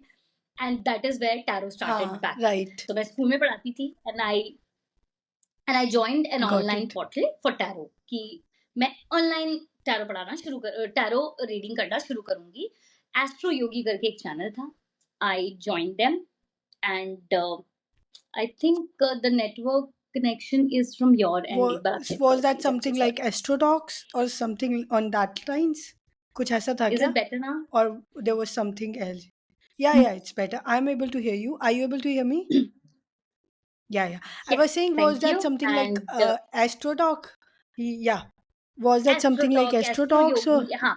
Speaker 2: and that is where tarot started back.
Speaker 1: Right.
Speaker 2: तो मैं स्कूल में पढ़ाती थी, and I joined an
Speaker 1: Got
Speaker 2: online
Speaker 1: it.
Speaker 2: Portal for tarot, कि मैं ऑनलाइन टैरो पढ़ाना शुरू कर, टैरो रीडिंग करना शुरू करूंगी। एस्ट्रो योगी करके एक चैनल था, I join them, and I think the network connection is from your end, एक बार आप check
Speaker 1: Was
Speaker 2: करो
Speaker 1: that
Speaker 2: please, I'm so
Speaker 1: something like
Speaker 2: sorry.
Speaker 1: Astrotalks or something on that lines? कुछ ऐसा था
Speaker 2: Is
Speaker 1: क्या?
Speaker 2: it better now?
Speaker 1: Or there was something else? Yeah, it's better. I'm able to hear you. Are you able to hear me? Yeah. I
Speaker 2: Yes,
Speaker 1: was saying, was
Speaker 2: thank
Speaker 1: that
Speaker 2: you.
Speaker 1: something like
Speaker 2: And
Speaker 1: Astrotalk? Yeah. Was that
Speaker 2: Astro
Speaker 1: something like
Speaker 2: Talk, Astro
Speaker 1: Astrotalks or?
Speaker 2: Yogi, हाँ,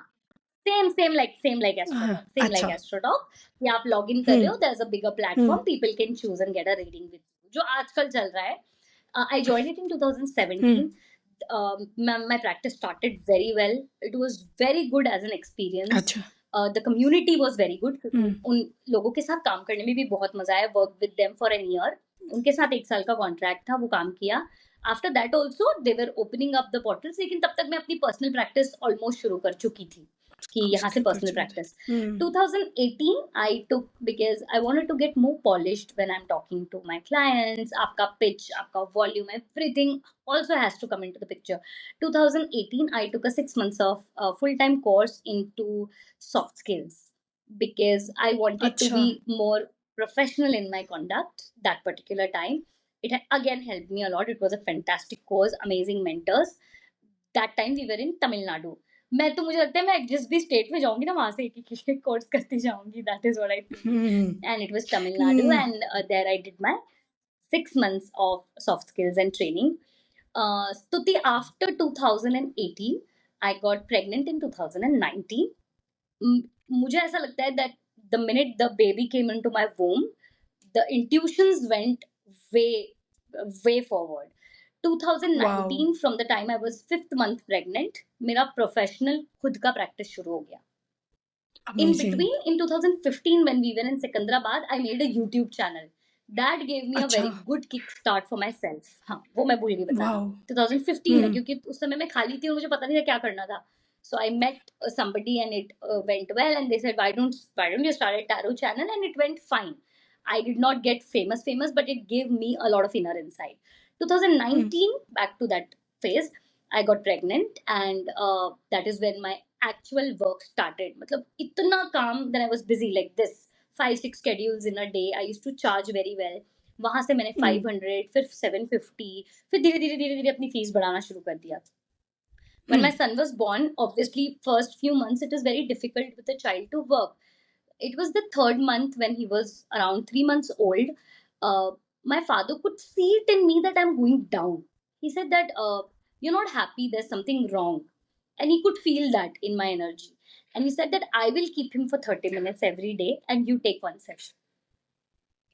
Speaker 2: same like Astro Talk, same like
Speaker 1: अच्छा.
Speaker 2: Astro Talk। ये आप log in कर रहे
Speaker 1: Hmm.
Speaker 2: हो, there's a bigger platform, people can choose and get a reading with you, जो आजकल चल रहा है। I joined it in 2017. My practice started very well. It was very good as an experience.
Speaker 1: अच्छा.
Speaker 2: The community was very good, क्योंकि
Speaker 1: Hmm.
Speaker 2: उन लोगों के साथ काम करने में भी बहुत मजा आया। Work with them for a year, उनके साथ 1 साल का कॉन्ट्रैक्ट था, वो काम किया। After that also they were opening up the portals, लेकिन तब तक मैं अपनी पर्सनल प्रैक्टिस ऑलमोस्ट शुरू कर चुकी थी, कि यहाँ से personal practice. 2018 I took, because I wanted to get more polished when I'm talking to my clients. आपका pitch, आपका volume, everything also has to come into the picture. 2018 I took a 6 months of full-time course into soft skills, because I wanted to
Speaker 1: अच्छा.
Speaker 2: be more professional in my conduct that particular time. It again helped me a lot. It was a fantastic course, amazing mentors. That time we were in Tamil Nadu. मैं तो, मुझे लगता है मैं जिस भी state में जाऊंगी ना, वहां से एक कोर्स करती जाऊंगी, that is what I think. And it was Tamil Nadu, and there I did my 6 months of soft skills and training. Stuti, after 2018 I got pregnant in 2019. मुझे ऐसा लगता है that the minute the baby came into my womb, the intuitions went way forward. 2019,
Speaker 1: Wow.
Speaker 2: from the time I was 5th month pregnant, मेरा professional खुद का practice शुरू हो गया. In
Speaker 1: Amazing.
Speaker 2: between, in 2015, when we were in Secunderabad, I made a YouTube channel. That gave me a
Speaker 1: अच्छा.
Speaker 2: very good kickstart for myself. हाँ, वो मैं भूल गई बताना।
Speaker 1: Wow.
Speaker 2: 2015 है, क्योंकि उस समय मैं खाली थी और मुझे पता नहीं था क्या करना था. So I met somebody and it went well, and they said, why don't you start a tarot channel? And it went fine. I did not get famous, but it gave me a lot of inner insight.
Speaker 1: Hmm.
Speaker 2: 2019, back to that phase, I got pregnant, and that is when my actual work started. मतलब इतना काम, then I was busy like this, 5-6 schedules in a day. I used to charge very well. वहां से मैंने
Speaker 1: Hmm.
Speaker 2: 500, फिर 750, फिर धीरे धीरे धीरे धीरे अपनी फीस बढ़ाना शुरू कर दिया. When my
Speaker 1: Hmm.
Speaker 2: son was born, obviously, first few months it is very difficult with a child to work. It was the third month when he was around 3 months old. Uh, my father could see it in me that I'm going down. He said that you're not happy, there's something wrong. And he could feel that in my energy. And he said that I will keep him for 30 minutes every day and you take one session.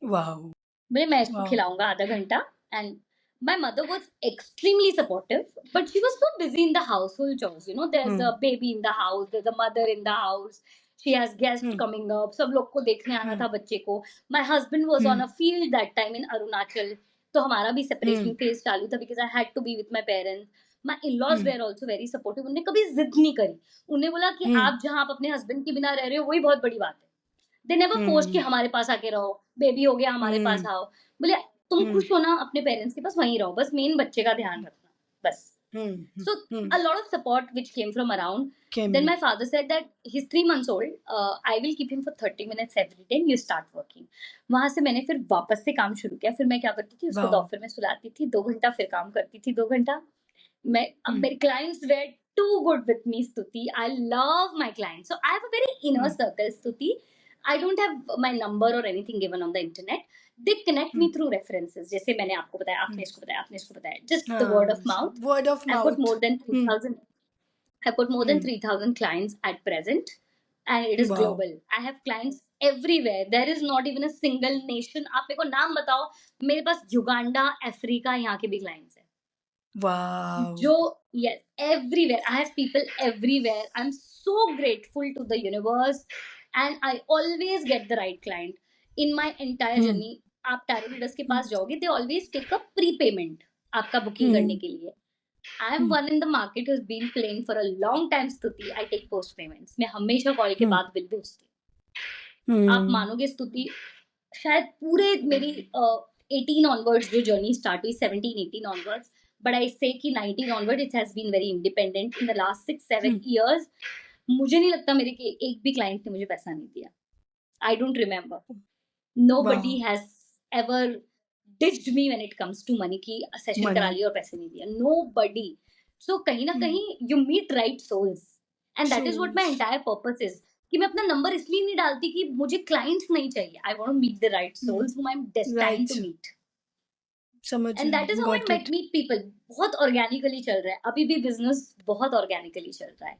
Speaker 1: Wow.
Speaker 2: बोले मैं इसको
Speaker 1: Wow.
Speaker 2: खिलाऊंगा आधा घंटा. And my mother was extremely supportive, but she was so busy in the household chores. There's
Speaker 1: Hmm.
Speaker 2: a baby in the house, there's a mother in the house, she has guests
Speaker 1: Hmm.
Speaker 2: coming up, सब लोग को देखने आना
Speaker 1: Hmm.
Speaker 2: था बच्चे को. My husband was on
Speaker 1: Hmm.
Speaker 2: a field that time in Arunachal, तो हमारा भी
Speaker 1: Hmm.
Speaker 2: separation phase चालू था because I had to be with my parents. My in-laws
Speaker 1: Hmm.
Speaker 2: were also very supportive. उन्होंने कभी जिद नहीं करी. उन्हें बोला कि
Speaker 1: Hmm.
Speaker 2: आप जहाँ आप अपने हस्बैंड के बिना रह रहे हो वही बहुत बड़ी बात है. दे नेवर फोर्स कि
Speaker 1: Hmm.
Speaker 2: हमारे पास आके रहो, बेबी हो गया हमारे पास
Speaker 1: Hmm.
Speaker 2: आओ. बोले तुम
Speaker 1: Hmm.
Speaker 2: खुश हो ना अपने पेरेंट्स के पास वहीं रहो, बस मेन बच्चे का ध्यान रखना बस.
Speaker 1: Hmm. Hmm.
Speaker 2: So
Speaker 1: Hmm.
Speaker 2: a lot of support which came from around.
Speaker 1: Came
Speaker 2: Then
Speaker 1: in.
Speaker 2: my father said that he's 3 months old. I will keep him for 30 minutes every day and you start working. वहां से मैंने फिर वापस से काम शुरू किया. फिर मैं क्या करती थी, उसको
Speaker 1: Wow.
Speaker 2: दोपहर में सुलाती थी 2 घंटा, फिर काम करती थी 2 घंटा. मैं अब
Speaker 1: Hmm.
Speaker 2: मेरे clients were too good with me, Stuti. I love my clients. So I have a very inner
Speaker 1: Hmm.
Speaker 2: circle, Stuti. I don't have my number or anything given on the internet. They connect
Speaker 1: Hmm.
Speaker 2: me through references. जैसे मैंने आपको बताया,
Speaker 1: Hmm.
Speaker 2: आपने इसको बताया, आपने इसको बताया. Just the
Speaker 1: Ah,
Speaker 2: word of mouth.
Speaker 1: word of
Speaker 2: I put more
Speaker 1: mouth.
Speaker 2: than
Speaker 1: Hmm.
Speaker 2: 3,000. I put more than
Speaker 1: Hmm.
Speaker 2: 3,000 clients at present, and it is
Speaker 1: Wow.
Speaker 2: global. I have clients everywhere. There is not even a single nation. आप मेरे को नाम बताओ, मेरे पास Uganda, Africa, यहाँ के भी clients हैं.
Speaker 1: Wow.
Speaker 2: Joe, yes, everywhere. I have people everywhere. I'm so grateful to the universe, and I always get the right client in my entire
Speaker 1: Hmm.
Speaker 2: journey. आप टैरो रीडर्स के
Speaker 1: Hmm.
Speaker 2: पास जाओगे, they always take a prepayment आपका booking करने
Speaker 1: Hmm.
Speaker 2: के लिए. I am
Speaker 1: Hmm.
Speaker 2: one in the market who's been playing for a long time, Stuti. I take post payments. मैं हमेशा call के
Speaker 1: Hmm.
Speaker 2: बाद बिल भेजती हूँ. आप
Speaker 1: Hmm.
Speaker 2: मानोगे स्तुति, शायद पूरे मेरी 18 onwards जो जर्नी स्टार्ट हुई, 17-18 onwards, बट आई से कि 19 onwards it has been very independent in the last 6-7
Speaker 1: Hmm.
Speaker 2: years. मुझे नहीं लगता मेरे के एक भी क्लाइंट ने मुझे पैसा नहीं दिया. I don't remember. Nobody
Speaker 1: Wow.
Speaker 2: has ever ditched me when it comes to money कि सेशन करा
Speaker 1: Money.
Speaker 2: लिया और पैसे नहीं दिया. Nobody. So कहीं ना
Speaker 1: Hmm.
Speaker 2: कहीं you meet right souls, and that is what my
Speaker 1: Souls.
Speaker 2: entire purpose is. कि मैं अपना नंबर इसलिए नहीं डालती कि मुझे क्लाइंट्स नहीं चाहिए. I want to meet the right
Speaker 1: Hmm.
Speaker 2: souls whom I'm destined to
Speaker 1: Right.
Speaker 2: meet.
Speaker 1: समझ
Speaker 2: And that is how I
Speaker 1: got it.
Speaker 2: meet people. बहुत organically चल रहा है. अभी भी business बहुत organically चल रहा है.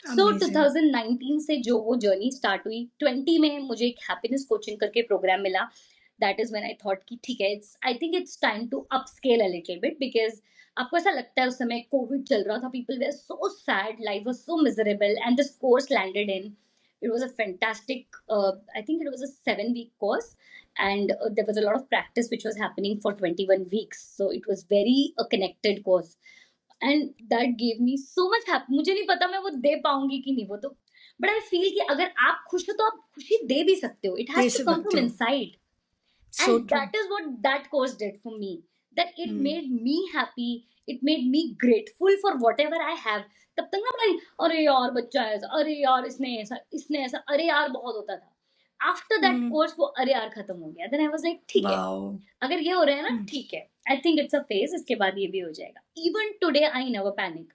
Speaker 2: So
Speaker 1: Amazing.
Speaker 2: 2019 से जो वो जर्नी स्टार्ट हुई, 20 में मुझे एक हैप्पीनेस कोचिंग करके प्रोग्राम मिला. That is when I thought कि ठीक है, it's I think it's time to upscale a little bit, because आपको ऐसा लगता है उस समय कोविड चल रहा था, people were so sad, life was so miserable, and this course landed in. It was a fantastic, I think it was a 7-week course, and there was a lot of practice which was happening for 21 weeks. So it was very a connected course. And that gave me so much happy. मुझे नहीं पता मैं वो दे पाऊंगी कि नहीं, वो तो, बट आई फील कि अगर आप खुश हो तो आप खुशी दे भी सकते हो. इट
Speaker 1: दे
Speaker 2: हैज टू कम
Speaker 1: सकते
Speaker 2: फ्रॉम
Speaker 1: हो.
Speaker 2: Inside.
Speaker 1: So
Speaker 2: And
Speaker 1: true.
Speaker 2: that is what that course did for me, that it
Speaker 1: Hmm.
Speaker 2: made me happy, it made me grateful for whatever I have. तब तक ना भाई, अरे यार बच्चा ऐसा, अरे यार इसने ऐसा, अरे यार बहुत होता था. After that
Speaker 1: Hmm.
Speaker 2: कोर्स वो अरे यार खत्म हो गया. देन आई वाज लाइक ठीक है,
Speaker 1: Wow.
Speaker 2: अगर ये हो रहा है ना
Speaker 1: Hmm.
Speaker 2: ठीक है. आई थिंक इट्स अ फेज, इसके बाद ये भी हो जाएगा. Even today I never panic.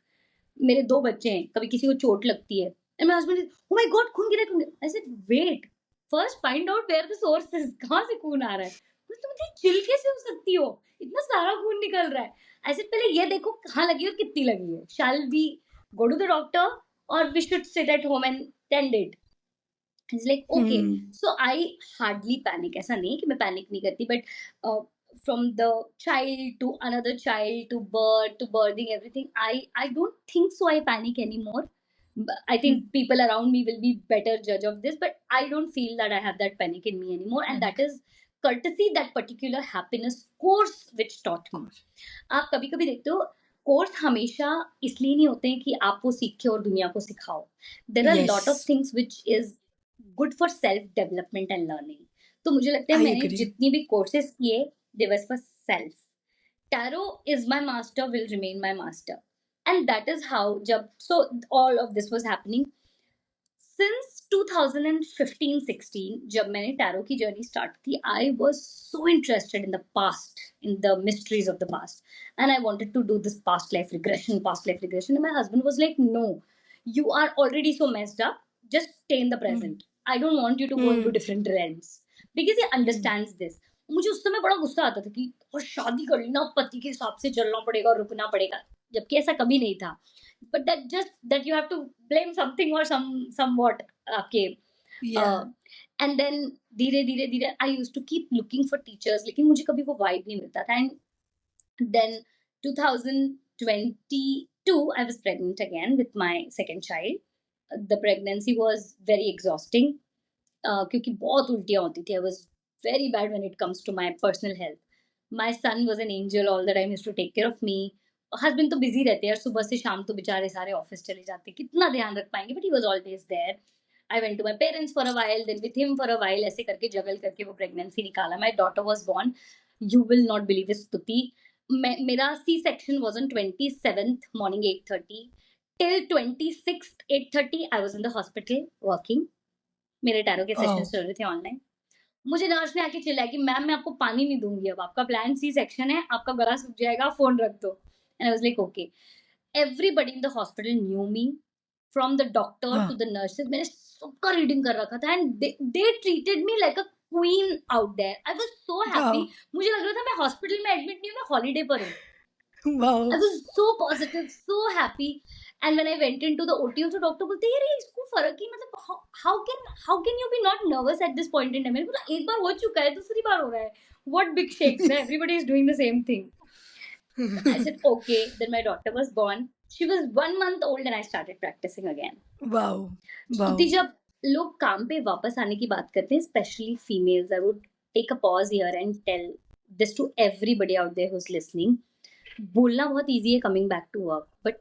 Speaker 2: मेरे 2 बच्चे हैं, कभी किसी को चोट लगती है, and my husband is, oh my god खून गिरा, खून गिरा. I said wait, first find out where the source is, कहां से खून आ रहा है. तुम इतनी चिल कैसे हो सकती हो, इतना सारा खून निकल रहा है. आई सेड पहले ये देखो कहां लगी और कितनी लगी है. Shall we go to the doctor और we should sit at home and tend it. It's like okay.
Speaker 1: Hmm.
Speaker 2: So I hardly panic. ऐसा नहीं कि मैं पैनिक नहीं करती, but from the child to another child to birth to birthing everything, I don't think so I panic anymore. I think
Speaker 1: Hmm.
Speaker 2: people around me will be better judge of this, but I don't feel that I have that panic in me anymore, and that
Speaker 1: Panic.
Speaker 2: is courtesy that particular happiness course which taught
Speaker 1: Of
Speaker 2: me.
Speaker 1: course.
Speaker 2: आप कभी कभी देखते हो, course हमेशा इसलिए नहीं होते हैं कि आप वो सीखे और दुनिया को सिखाओ. There are lot of
Speaker 1: Yes.
Speaker 2: Things which is good for self development and learning. तो मुझे लगता है
Speaker 1: I
Speaker 2: मैंने
Speaker 1: agree.
Speaker 2: जितनी भी कोर्सेज किए, they was for self. tarot is my master, will remain my master. And that is how so all of this was happening since 2015-16. जब मैंने टैरो की जर्नी स्टार्ट की, I was so interested in the past, in the mysteries of the past, and I wanted to do this past life regression. And my husband was like, "No, you are already so messed up. Just stay in the
Speaker 1: Mm.
Speaker 2: present. I don't want you to go into
Speaker 1: Mm.
Speaker 2: different realms," because he
Speaker 1: Mm.
Speaker 2: understands this. मुझे उस समय बड़ा गुस्सा आता था कि और शादी कर ली ना, पति के हिसाब से चलना पड़ेगा, रुकना पड़ेगा, जबकि ऐसा कभी नहीं था. But that just that you have to blame something or somewhat. Okay.
Speaker 1: Yeah.
Speaker 2: And then धीरे धीरे धीरे I use to keep looking for teachers, लेकिन मुझे कभी वो वाइब नहीं मिलता था. And then 2022 I was pregnant again with my second child. The pregnancy was very exhausting, क्योंकि बहुत उल्टियाँ होती थी. I was very bad when it comes to my personal health. My son was an angel all the time, used to take care of me. Husband तो busy रहते हैं, सुबह से शाम तो बेचारे सारे ऑफिस चले जाते, कितना ध्यान रख पाएंगे, but he was always there. I went to my parents for a while, then with him for a while, ऐसे करके जगल करके वो प्रेगनेंसी निकाला. My daughter was born. You will not believe this Stuti, मेरा C section was on 27th morning 8:30 till 26th 8:30 I was in the hospital working. मेरे tarot के sessions
Speaker 1: Oh.
Speaker 2: चल रहे थे ऑनलाइन. मुझे नर्स ने आके चिल्लाया कि मैम मैं आपको पानी नहीं दूंगी, अब आपका प्लान सी सेक्शन है, आपका गला सूख जाएगा, फोन रख दो. And I was like okay. Everybody in the hospital knew me, from the doctor
Speaker 1: Oh.
Speaker 2: To the nurses. मैंने सबका रीडिंग कर रखा था, and they treated me like a queen out there. I was so happy.
Speaker 1: Oh.
Speaker 2: मुझे लग रहा था मैं हॉस्पिटल में एडमिट नहीं हूँ, मैं हॉलीडे पर हूँ. I
Speaker 1: Wow.
Speaker 2: was so positive, so happy. And when I went into the OT, also doctor बोलते हैं यार इसको फर्क ही, मतलब how can you be not nervous at this point in time. मैंने बोला एक बार हो चुका है, दूसरी बार हो रहा है. What big shakes है? Everybody is doing the same thing. I said okay. Then my daughter was born. She was 1 month old and I started practicing again.
Speaker 1: Wow.
Speaker 2: स्तुति,
Speaker 1: Wow.
Speaker 2: जब लोग काम पे वापस आने की बात करते हैं, specially females, I would take a pause here and tell this to everybody out there who is listening. बोलना बहुत इजी है, coming back to work, but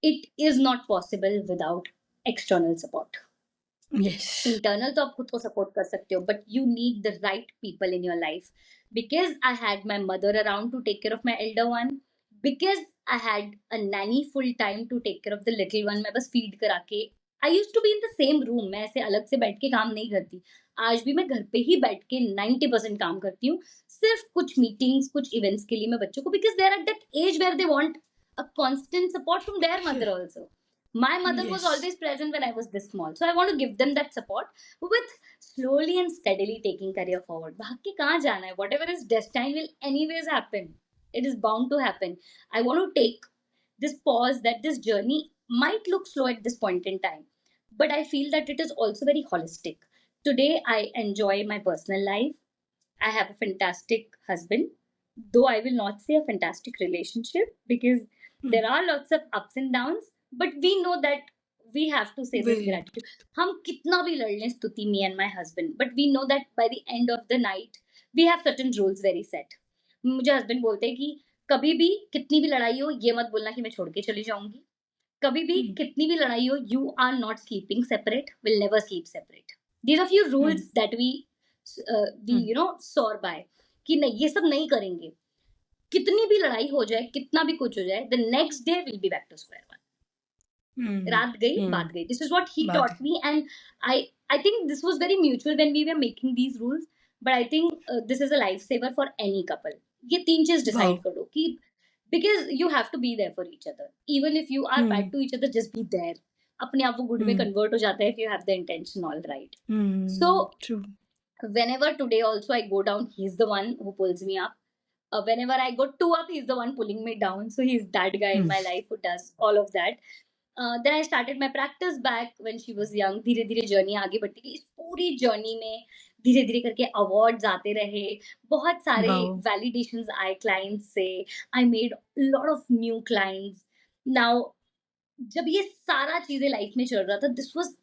Speaker 2: it is not possible without external support.
Speaker 1: Yes.
Speaker 2: Internal तो आप खुद को support कर सकते हो, but you need the right people in your life. Because I had my mother around to take care of my elder one, because I had a nanny full time to take care of the little one. मैं बस feed करा के, I use to be in the same room, मैं ऐसे अलग से बैठ के काम नहीं करती. आज भी मैं घर पे ही बैठ के 90% काम करती हूँ, सिर्फ कुछ मीटिंग्स, कुछ इवेंट्स के लिए मैं बच्चों को, because they are at that age where they want a constant support from their mother
Speaker 1: Yeah.
Speaker 2: also. My mother was
Speaker 1: Yes.
Speaker 2: always present when I was this small, so I want to give them that support with slowly and steadily taking career forward. भाग के कहाँ जाना है? Whatever is destined will anyways happen. It is bound to happen. I want to take this pause, that this journey might look slow at this point in time, but I feel that it is also very holistic. Today I enjoy my personal life. I have a fantastic husband, though I will not say a fantastic relationship, because
Speaker 1: Mm.
Speaker 2: there are lots of ups and downs, but we know that we have to say this
Speaker 1: Very.
Speaker 2: gratitude. हम कितना भी लड़ लें स्तुति, me and my husband, but we know that by the end of the night we have certain rules very set. मुझे husband बोलते हैं कि कभी भी कितनी भी लड़ाई हो, ये मत बोलना कि मैं छोड़ के चली जाऊंगी. कभी भी
Speaker 1: Mm.
Speaker 2: कितनी भी लड़ाई हो, you are not sleeping separate, will never sleep separate. These are few rules
Speaker 1: Mm.
Speaker 2: that we
Speaker 1: Mm.
Speaker 2: soar by, कि नहीं ये सब नहीं करेंगे. कितनी भी लड़ाई हो जाए, कितना भी कुछ हो जाए, the next day will be back to square one.
Speaker 1: Mm.
Speaker 2: रात गई, बात
Speaker 1: Mm.
Speaker 2: गई. This is what he
Speaker 1: Bad.
Speaker 2: taught me, and I think this was very mutual when we were making these rules. But I think this is a lifesaver for any couple. ये तीन चीज decide
Speaker 1: Wow.
Speaker 2: करो कि, because you have to be there for each other. Even if you are bad
Speaker 1: Mm.
Speaker 2: to each other, just be there. अपने आप वो good में
Speaker 1: Mm.
Speaker 2: Convert हो जाता है if you have the intention all right. So
Speaker 1: Mm. True.
Speaker 2: whenever today also I go down, he's the one who pulls me up. Whenever I go two up, he's the one pulling me down. So he's that guy in
Speaker 1: Mm.
Speaker 2: my life who does all of that. Then I started my practice back when she was young. धीरे धीरे journey आगे बढ़ती गई. इस पूरी journey में धीरे धीरे करके अवार्ड्स आते रहे, बहुत सारे
Speaker 1: Wow.
Speaker 2: वैलिडेशंस आए क्लाइंट्स से. I made lot of new clients. Now जब ये सारा चीजें लाइफ में चल रहा था, this was,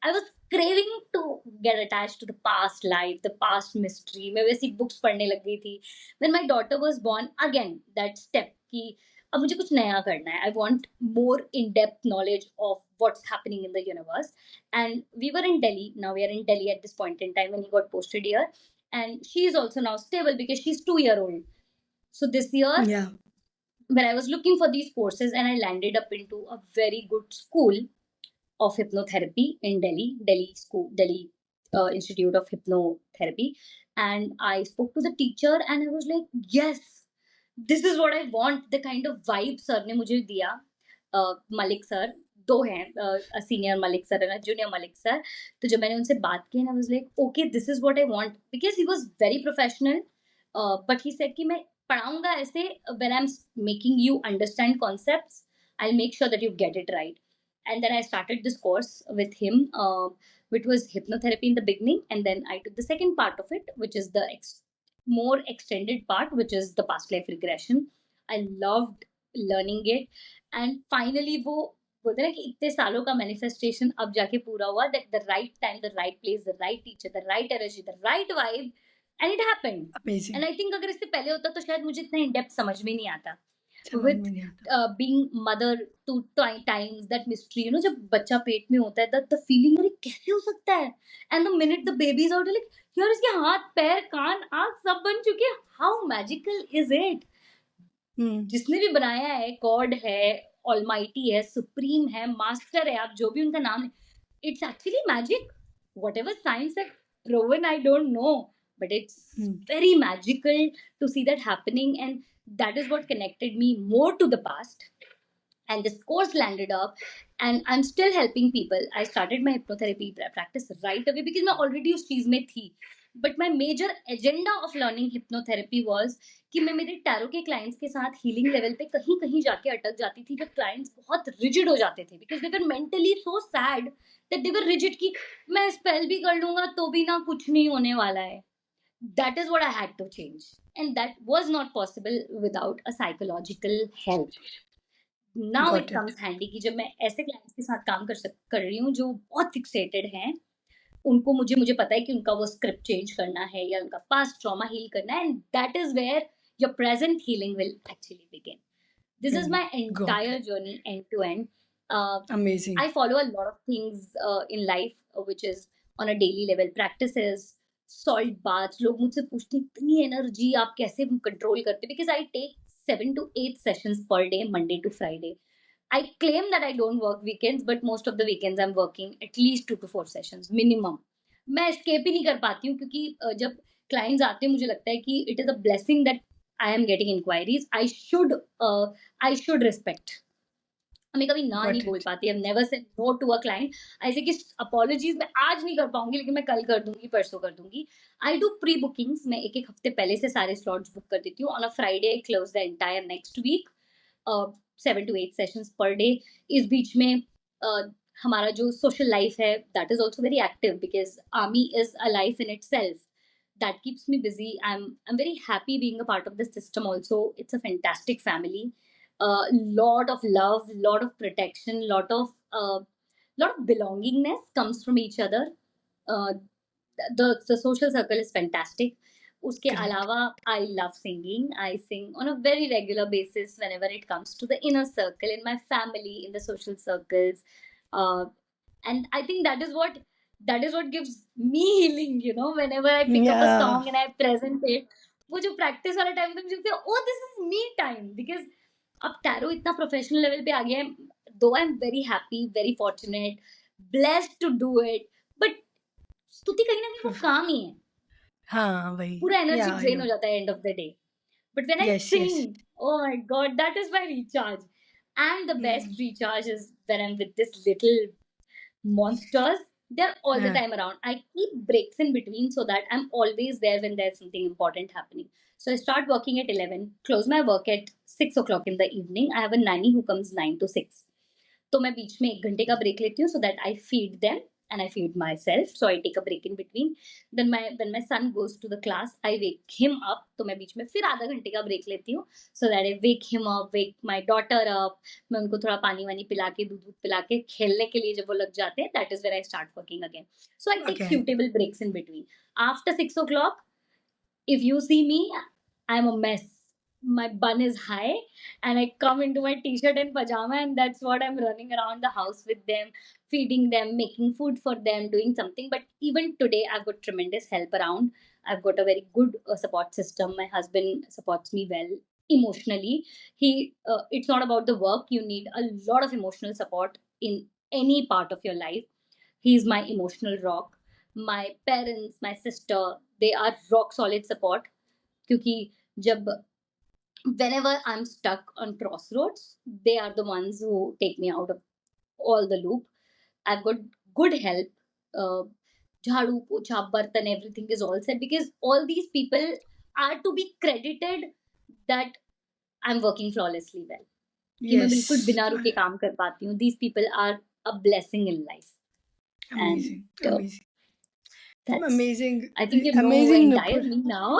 Speaker 2: I was craving to get attached to the past life, the past mystery. मैं वैसी बुक्स पढ़ने लग गई थी. When my daughter was born, again that step कि अब मुझे कुछ नया करना है. I want more in depth knowledge of what's happening in the universe. And we were in Delhi. Now we are in Delhi at this point in time when he got posted here, and she is also now stable because she's 2 year old. So this year,
Speaker 1: Yeah.
Speaker 2: when I was looking for these courses, and I landed up into a very good school of hypnotherapy in Delhi Institute of Hypnotherapy. And I spoke to the teacher and I was like, yes, this is what I want. The kind of vibe sir ने मुझे दिया, Malik sir, दो हैं, senior Malik sir और junior Malik sir. तो जब मैंने उनसे बात की, I was like, okay, this is what I want, because he was very professional, but he said कि मैं पढ़ाऊंगा ऐसे, when I'm making you understand concepts, I'll make sure that you get it right. And then I started this course with him, which was hypnotherapy in the beginning, and then I took the second part of it, which is the more extended part, which is the past life regression. I loved learning it, and finally वो बोलते हैं ना कि इतने सालों का manifestation अब जाके पूरा हुआ, that the right time, the right place, the right teacher, the right energy, the right vibe, and it happened. And
Speaker 1: Amazing.
Speaker 2: I think अगर इससे पहले होता तो शायद मुझे इतना in depth समझ में नहीं आता.
Speaker 1: समझ
Speaker 2: With
Speaker 1: में नहीं आता.
Speaker 2: being mother two times, that mystery, जब बच्चा पेट में होता है, that the feeling, अरे कैसे हो सकता है, and the minute the baby is out, like यार इसके हाथ पैर कान आँख सब बन चुके हैं, how magical is it. जिसने भी बनाया है, गॉड है, ऑलमाइटी है, सुप्रीम है, मास्टर है, आप जो भी उनका नाम है, it's actually magic. Whatever science have proven, I don't know, but it's very magical to see that happening, and that is what connected me more to the past. And this course landed up, and I'm still helping people. I started my hypnotherapy practice right away because मैं already उस चीज में थी. But my major agenda of learning hypnotherapy was कि मैं मेरे tarot के clients के साथ healing level पे कहीं कहीं जाके अटक जाती थी, जब clients बहुत rigid हो जाते थे, because they were mentally so sad that they were rigid कि मैं spell भी कर लूंगा तो भी ना कुछ नहीं होने वाला है. That is what I had to change, and that was not possible without a psychological help. Now it
Speaker 1: Got it.
Speaker 2: Comes handy कि जब मैं ऐसे क्लाइंट्स के साथ काम कर रही हूँ जो बहुत फिक्सेटेड हैं, उनको मुझे पता है कि उनका वो स्क्रिप्ट चेंज करना है या उनका पास्ट ट्रॉमा हील करना है, and that is where your present healing will actually begin. This is my
Speaker 1: Got
Speaker 2: entire
Speaker 1: it.
Speaker 2: journey end to end.
Speaker 1: Amazing.
Speaker 2: I follow a lot of things in life, which is on a daily level practices, salt baths. लोग मुझसे पूछते हैं इतनी energy आप कैसे control करते, because I take 7 to 8 sessions per day, Monday to Friday. I claim that I don't work weekends, but most of the weekends I'm working at least 2 to 4 sessions minimum. मैं escape ही नहीं कर पाती हूँ, क्योंकि जब clients आते हैं मुझे लगता है कि it is a blessing that I am getting inquiries. I should respect. मैं कभी ना नहीं
Speaker 1: Got
Speaker 2: बोल
Speaker 1: it.
Speaker 2: पाती. I've never said no to a client. ऐसे कि apologies मैं आज नहीं कर पाऊंगी, लेकिन मैं कल कर दूंगी, परसों कर दूंगी. I do pre-bookings. मैं एक हफ्ते पहले से सारे slots book कर देती हूँ. On a Friday I close the entire next week. 7 to 8 sessions per day. इस बीच में हमारा जो social life है, that is also very active, because army is a life in itself. That keeps me busy. I'm very happy being a part of the system also. It's a fantastic family. Lot of love, lot of protection, lot of belongingness comes from each other. uh, the social circle is fantastic. उसके
Speaker 1: Correct.
Speaker 2: अलावा I love singing. I sing on a very regular basis whenever it comes to the inner circle, in my family, in the social circles. And I think that is what gives me healing, whenever I pick up a
Speaker 1: Yeah.
Speaker 2: song and I present it. वो जो practice वाला time मुझे लगता है, oh, this is me time, because अब tarot इतना professional level पे आ गया है. Though I am very happy, very fortunate, blessed to do it, but Stuti कहीं ना कहीं वो काम ही है.
Speaker 1: हाँ वही.
Speaker 2: पूरा energy
Speaker 1: Yeah, I
Speaker 2: drain
Speaker 1: know.
Speaker 2: हो जाता है end of the day. But when I
Speaker 1: Yes,
Speaker 2: sing,
Speaker 1: yes.
Speaker 2: oh my god, that is my recharge. And the best
Speaker 1: Mm.
Speaker 2: recharge is when I'm with this little monsters. They're all the
Speaker 1: हाँ.
Speaker 2: time around. I keep breaks in between so that I'm always there when there's something important happening. So I start working at 11, close my work at 6 o'clock in the evening. I have a nanny who comes 9 to 6. तो मैं बीच में 1 घंटे का break लेती हूँ, so that I feed them and I feed myself. So I take a break in between. Then when my son goes to the class, I wake him up. तो मैं बीच में फिर आधा घंटे का ब्रेक लेती हूँ, so that I wake him up, wake my daughter up. मैं उनको थोड़ा पानी वानी पिला के, दूध पिला के, खेलने के लिए जब वो लग जाते हैं, that is where I start working again. So I take
Speaker 1: Again.
Speaker 2: suitable breaks in between. After 6 o'clock, if you see me, I'm a mess. my bun is high, and I come into my t-shirt and pajama, and that's what I'm running around the house with them, feeding them, making food for them, doing something. But even today, I've got tremendous help around. I've got a very good support system. My husband supports me well emotionally. It's not about the work. You need a lot of emotional support in any part of your life. He's my emotional rock. My parents, my sister, they are rock solid support. क्योंकि जब whenever I'm stuck on crossroads, they are the ones who take me out of all the loop. I've got good help. Uh, Jhadu, pocha, bartan, everything is all set because all these people are to be credited that I'm working flawlessly well. कि मैं बिल्कुल
Speaker 1: Yes.
Speaker 2: बिना रुके काम कर पाती हूँ. These people are a blessing in life, and
Speaker 1: Amazing. Amazing.
Speaker 2: that's.
Speaker 1: Amazing.
Speaker 2: I think you know
Speaker 1: Amazing,
Speaker 2: entire
Speaker 1: Nupur.
Speaker 2: me now.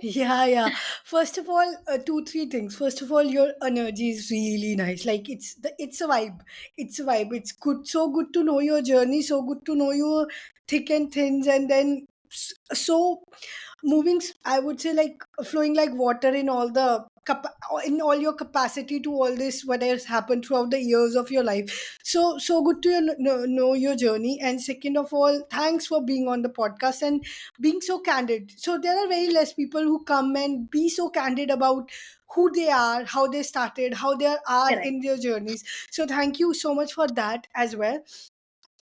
Speaker 1: Yeah, yeah. First of all, two, three things. First of all, your energy is really nice. Like it's a vibe. It's a vibe. It's good. So good to know your journey. So good to know your thick and thins, and then so moving. I would say like flowing like water in all the in all your capacity to all this what has happened throughout the years of your life. So good to know your journey. And second of all, thanks for being on the podcast and being so candid. So there are very less people who come and be so candid about who they are, how they started, how they are
Speaker 2: Correct.
Speaker 1: in their journeys. So thank you so much for that as well.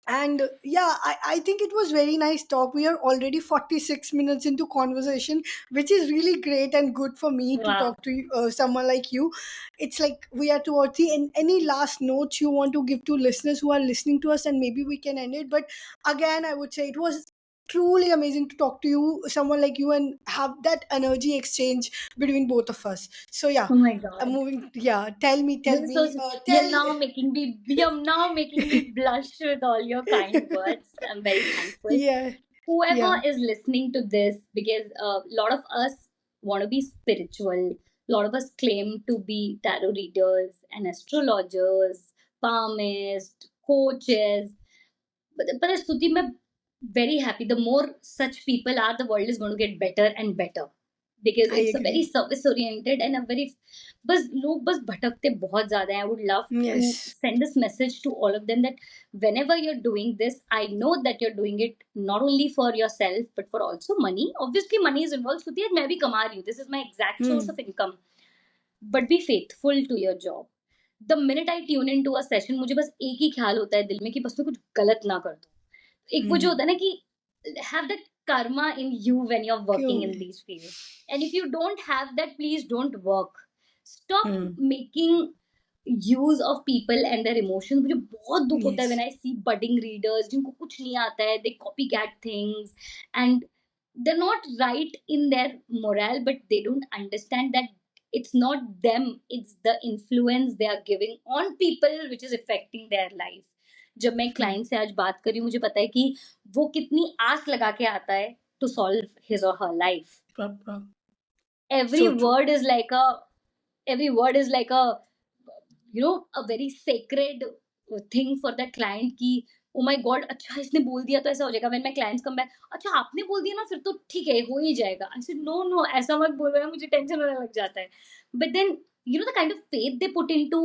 Speaker 1: And yeah, I think it was very nice talk. We are already 46 minutes into conversation, which is really great and good for me to
Speaker 2: Wow.
Speaker 1: talk to someone like you. It's like we are towards the end. Any last notes you want to give to listeners who are listening to us, and maybe we can end it. But again, I would say it was truly amazing to talk to you, someone like you, and have that energy exchange between both of us. So yeah,
Speaker 2: Oh my
Speaker 1: I'm
Speaker 2: God.
Speaker 1: moving. Yeah, tell
Speaker 2: This is so.
Speaker 1: me,
Speaker 2: You're
Speaker 1: tell.
Speaker 2: now making me. You're now making me blush with all your kind words. I'm very thankful.
Speaker 1: Yeah,
Speaker 2: Whoever
Speaker 1: yeah.
Speaker 2: is listening to this, because a lot of us want to be spiritual. A lot of us claim to be tarot readers and astrologers, palmists, coaches. But Stuti, I'm very happy. The more such people are, the world is going to get better and better. Because
Speaker 1: I
Speaker 2: it's a very
Speaker 1: agree.
Speaker 2: service oriented and a very बस लोग बस भटकते बहुत ज़्यादा हैं. I would love to
Speaker 1: Yes.
Speaker 2: send this message to all of them that whenever you're doing this, I know that you're doing it not only for yourself but for also money. Obviously, money is involved. Stuti, मैं भी कमा रही हूँ. This is my exact source
Speaker 1: Hmm.
Speaker 2: of income. But be faithful to your job. The minute I tune into a session, मुझे बस एक ही ख्याल होता है दिल में कि बस मैं कुछ गलत ना कर दूँ. एक वो जो
Speaker 1: Hmm.
Speaker 2: होता है ना कि have that karma in you when you're working in
Speaker 1: Purely.
Speaker 2: these fields, and if you don't have that, please don't work. Stop
Speaker 1: Hmm.
Speaker 2: making use of people and their emotions. मुझे बहुत दुख होता है
Speaker 1: Yes.
Speaker 2: when I see budding readers जिनको कुछ नहीं आता है, they copycat things, and they're not right in their morale, but they don't understand that it's not them, it's the influence they are giving on people which is affecting their life. जब मैं
Speaker 1: Hmm.
Speaker 2: Client से आज बात कर रही हूँ, मुझे पता है कि वो कितनी आस लगा के आता है टू सॉल्व हिज और हर life.
Speaker 1: Proper.
Speaker 2: every
Speaker 1: So true.
Speaker 2: word is like a every word is like a very sacred thing for the client कि oh my god, अच्छा इसने बोल दिया तो ऐसा हो जाएगा. when my clients come back, अच्छा आपने बोल दिया ना, फिर तो ठीक है, हो ही जाएगा. I said no, ऐसा मत बोलो यार, मुझे टेंशन होने लग जाता है. But then the kind of faith they put into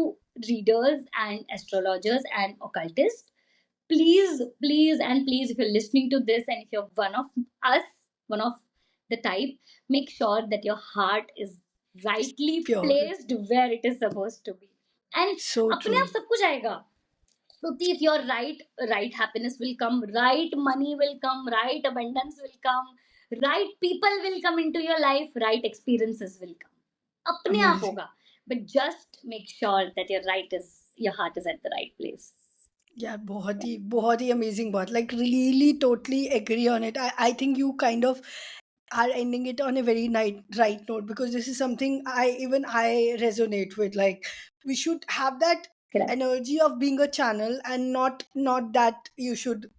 Speaker 2: readers and astrologers and occultists. Please and please, if you're listening to this and if you're one of us, one of the type, make sure that your heart is
Speaker 1: It's
Speaker 2: rightly
Speaker 1: pure.
Speaker 2: placed where it is supposed to be. And
Speaker 1: So
Speaker 2: अपने आप
Speaker 1: true.
Speaker 2: सब कुछ आएगा. So if you're right, right happiness will come, right money will come, right abundance will come, right people will come into your life, right experiences will come. अपने आप
Speaker 1: Amazing.
Speaker 2: होगा. But just make sure that your heart is at the right place.
Speaker 1: Yeah, बहुत ही amazing बात. Like really, totally agree on it. I think you kind of are ending it on a very right note, because this is something I resonate with. Like we should have that
Speaker 2: Correct.
Speaker 1: energy of being a channel, and not that you should,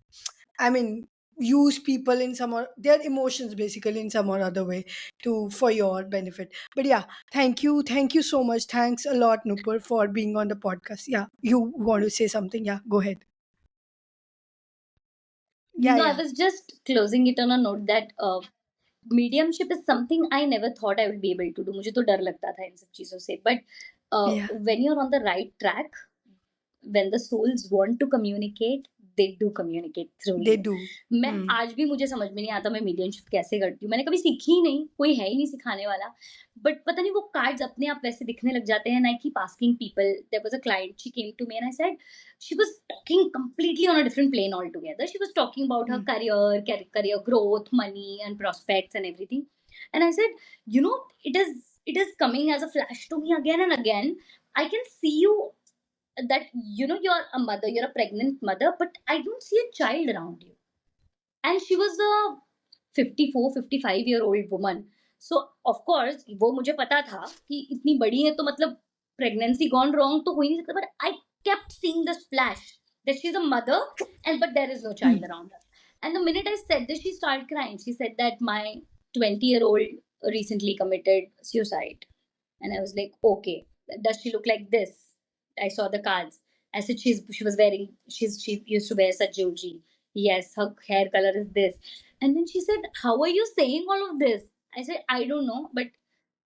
Speaker 1: I mean, use people in some or their emotions basically in some or other way to for your benefit. But yeah, thank you so much. Thanks a lot, Nupur, for being on the podcast. Yeah, you want to say something? Yeah, go ahead. Yeah,
Speaker 2: No, I
Speaker 1: yeah.
Speaker 2: was just closing it on a note that mediumship is something I never thought I will be able to do. मुझे तो डर लगता था इन सब चीजों से, but
Speaker 1: Yeah,
Speaker 2: when you are on the right track, when the souls want to communicate, they do communicate through
Speaker 1: they
Speaker 2: you.
Speaker 1: do.
Speaker 2: मैं
Speaker 1: Hmm.
Speaker 2: आज भी, मुझे समझ में नहीं आता मैं मीडियमशिप कैसे करती हूँ. मैंने कभी सीखी ही नहीं, कोई है ही नहीं सिखाने वाला. बट पता नहीं वो कार्ड्स अपने आप वैसे दिखने लग जाते हैं. I keep asking people. There was a client, she came to me and I said, she was talking completely on a different plane altogether. She was talking about her
Speaker 1: Hmm.
Speaker 2: career growth, money and prospects and everything. And I said, you know, it is coming as a flash to me again and again. I can see you, that you know, you're a mother, you're a pregnant mother, but I don't see a child around you. And she was a 54-55 year old woman. So of course वो मुझे पता था कि इतनी बड़ी है तो मतलब pregnancy gone wrong तो हो ही नहीं सकता. But I kept seeing this flash that she's a mother, and but there is no child around her. And the minute I said this, she started crying. She said that my 20-year-old recently committed suicide. And I was like, okay, does she look like this? I saw the cards. I said, she was wearing, she used to wear such jewelry. Yes, her hair color is this. And then she said, how are you saying all of this? I said, I don't know, but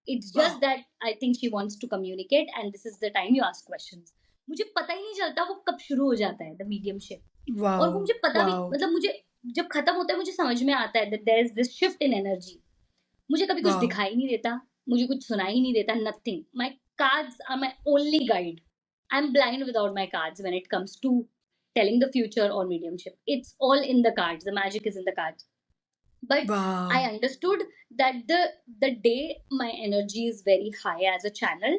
Speaker 2: it's just
Speaker 1: Wow.
Speaker 2: that I think she wants to communicate, and this is the time you ask questions. मुझे पता ही नहीं चलता वो कब शुरू हो जाता है द मीडियमशिप. और वो
Speaker 1: Wow.
Speaker 2: मुझे पता भी,
Speaker 1: Wow.
Speaker 2: मतलब मुझे जब खत्म होता है मुझे समझ में आता है that there is this shift in energy. मुझे कभी कुछ
Speaker 1: Wow.
Speaker 2: दिखाई नहीं देता, मुझे कुछ सुनाई नहीं देता, nothing. My cards are my only guide. I am blind without my cards when it comes to telling the future or mediumship. It's all in the cards. The magic is in the cards. But I
Speaker 1: Wow.
Speaker 2: understood that the day my energy is very high as a channel,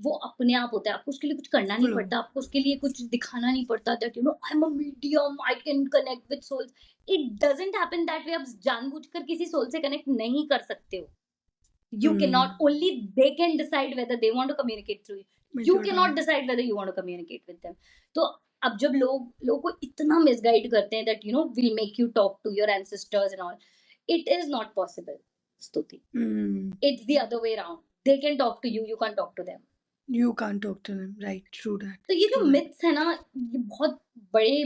Speaker 2: वो अपने आप होता है. आपको उसके लिए कुछ करना नहीं
Speaker 1: Flow.
Speaker 2: पड़ता, आपको उसके लिए कुछ दिखाना नहीं पड़ता that you know I'm a medium, I can connect with souls. It doesn't happen that way. आप जानबूझकर किसी सोल से कनेक्ट नहीं कर सकते हो. You cannot,
Speaker 1: Hmm.
Speaker 2: only they can decide whether they want to communicate through you.
Speaker 1: With
Speaker 2: You
Speaker 1: your
Speaker 2: cannot
Speaker 1: dance.
Speaker 2: decide whether you want to communicate with them. तो अब जब लोग को इतना मिसगाइड करते हैं that you know will make you talk to your ancestors and all, it is not possible, Stuti.
Speaker 1: Hmm.
Speaker 2: It's the other way around. They can talk to you, you can't talk to them.
Speaker 1: You can't talk to them. Right. True that.
Speaker 2: तो ये जो
Speaker 1: True that.
Speaker 2: myths है ना, ये बहुत बड़े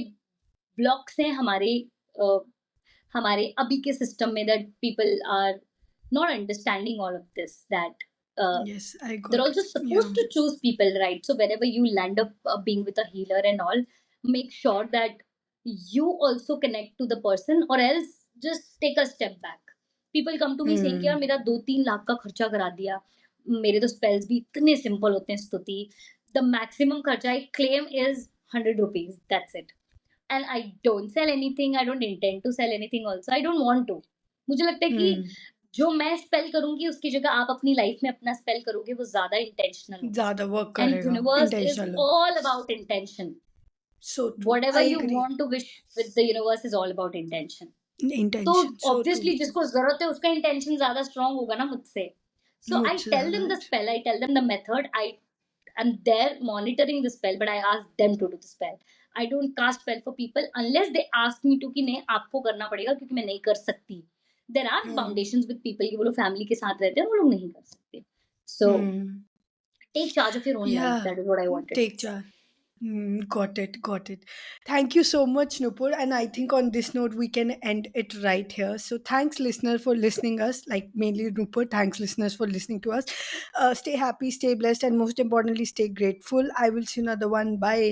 Speaker 2: blocks हैं अ, हमारे अभी के सिस्टम में, that people are not understanding all of this, that
Speaker 1: Yes, I
Speaker 2: they're
Speaker 1: got it.
Speaker 2: also
Speaker 1: Yeah.
Speaker 2: supposed to choose people, right? So wherever you land up being with a healer and all, make sure that you also connect to the person, or else just take a step back. People come to me saying कि यार
Speaker 1: Hmm.
Speaker 2: मेरा 2-3 लाख का खर्चा करा दिया, मेरे तो spells भी इतने सिंपल होते हैं स्तुति. द मैक्सिमम खर्चा I claim is 100 rupees, that's it. And I don't sell anything, I don't intend to sell anything also, I don't want to. मुझे लगता है कि
Speaker 1: Hmm.
Speaker 2: जो मैं स्पेल करूंगी उसकी जगह आप अपनी लाइफ में अपना स्पेल करोगे, वो ज्यादा इंटेंशनल होगा.
Speaker 1: ज़्यादा वर्क
Speaker 2: एंड
Speaker 1: करेगा,
Speaker 2: यूनिवर्स इज
Speaker 1: इंटेंशनल हो.
Speaker 2: All about intention.
Speaker 1: So true.
Speaker 2: What
Speaker 1: I
Speaker 2: ever you
Speaker 1: agree.
Speaker 2: Want to wish with the universe is all about intention. तो
Speaker 1: Intention. So true.
Speaker 2: ऑब्वियसली जिसको जरूरत है उसका इंटेंशन ज्यादा स्ट्रांग होगा ना मुझसे. So I
Speaker 1: मुझसे
Speaker 2: tell
Speaker 1: ज़्यादा
Speaker 2: them the
Speaker 1: है.
Speaker 2: spell, I tell them the method, I'm there monitoring the spell, but I ask them to do the spell. I don't cast spell for people unless they ask me to कि नहीं आपको करना पड़ेगा क्योंकि मैं नहीं कर सकती. There are
Speaker 1: Hmm.
Speaker 2: foundations with people कि वो लोग फैमिली के साथ रहते हैं, वो लोग नहीं कर सकते. So
Speaker 1: Hmm.
Speaker 2: take charge of your own life.
Speaker 1: Yeah.
Speaker 2: That is what I wanted to
Speaker 1: Take
Speaker 2: say.
Speaker 1: charge. Got it. Got it. Thank you so much, Nupur. And I think on this note, we can end it right here. So thanks, listener, for listening us. Like mainly Nupur. Thanks, listeners, for listening to us. Stay happy, stay blessed, and most importantly, stay grateful. I will see you another one. Bye.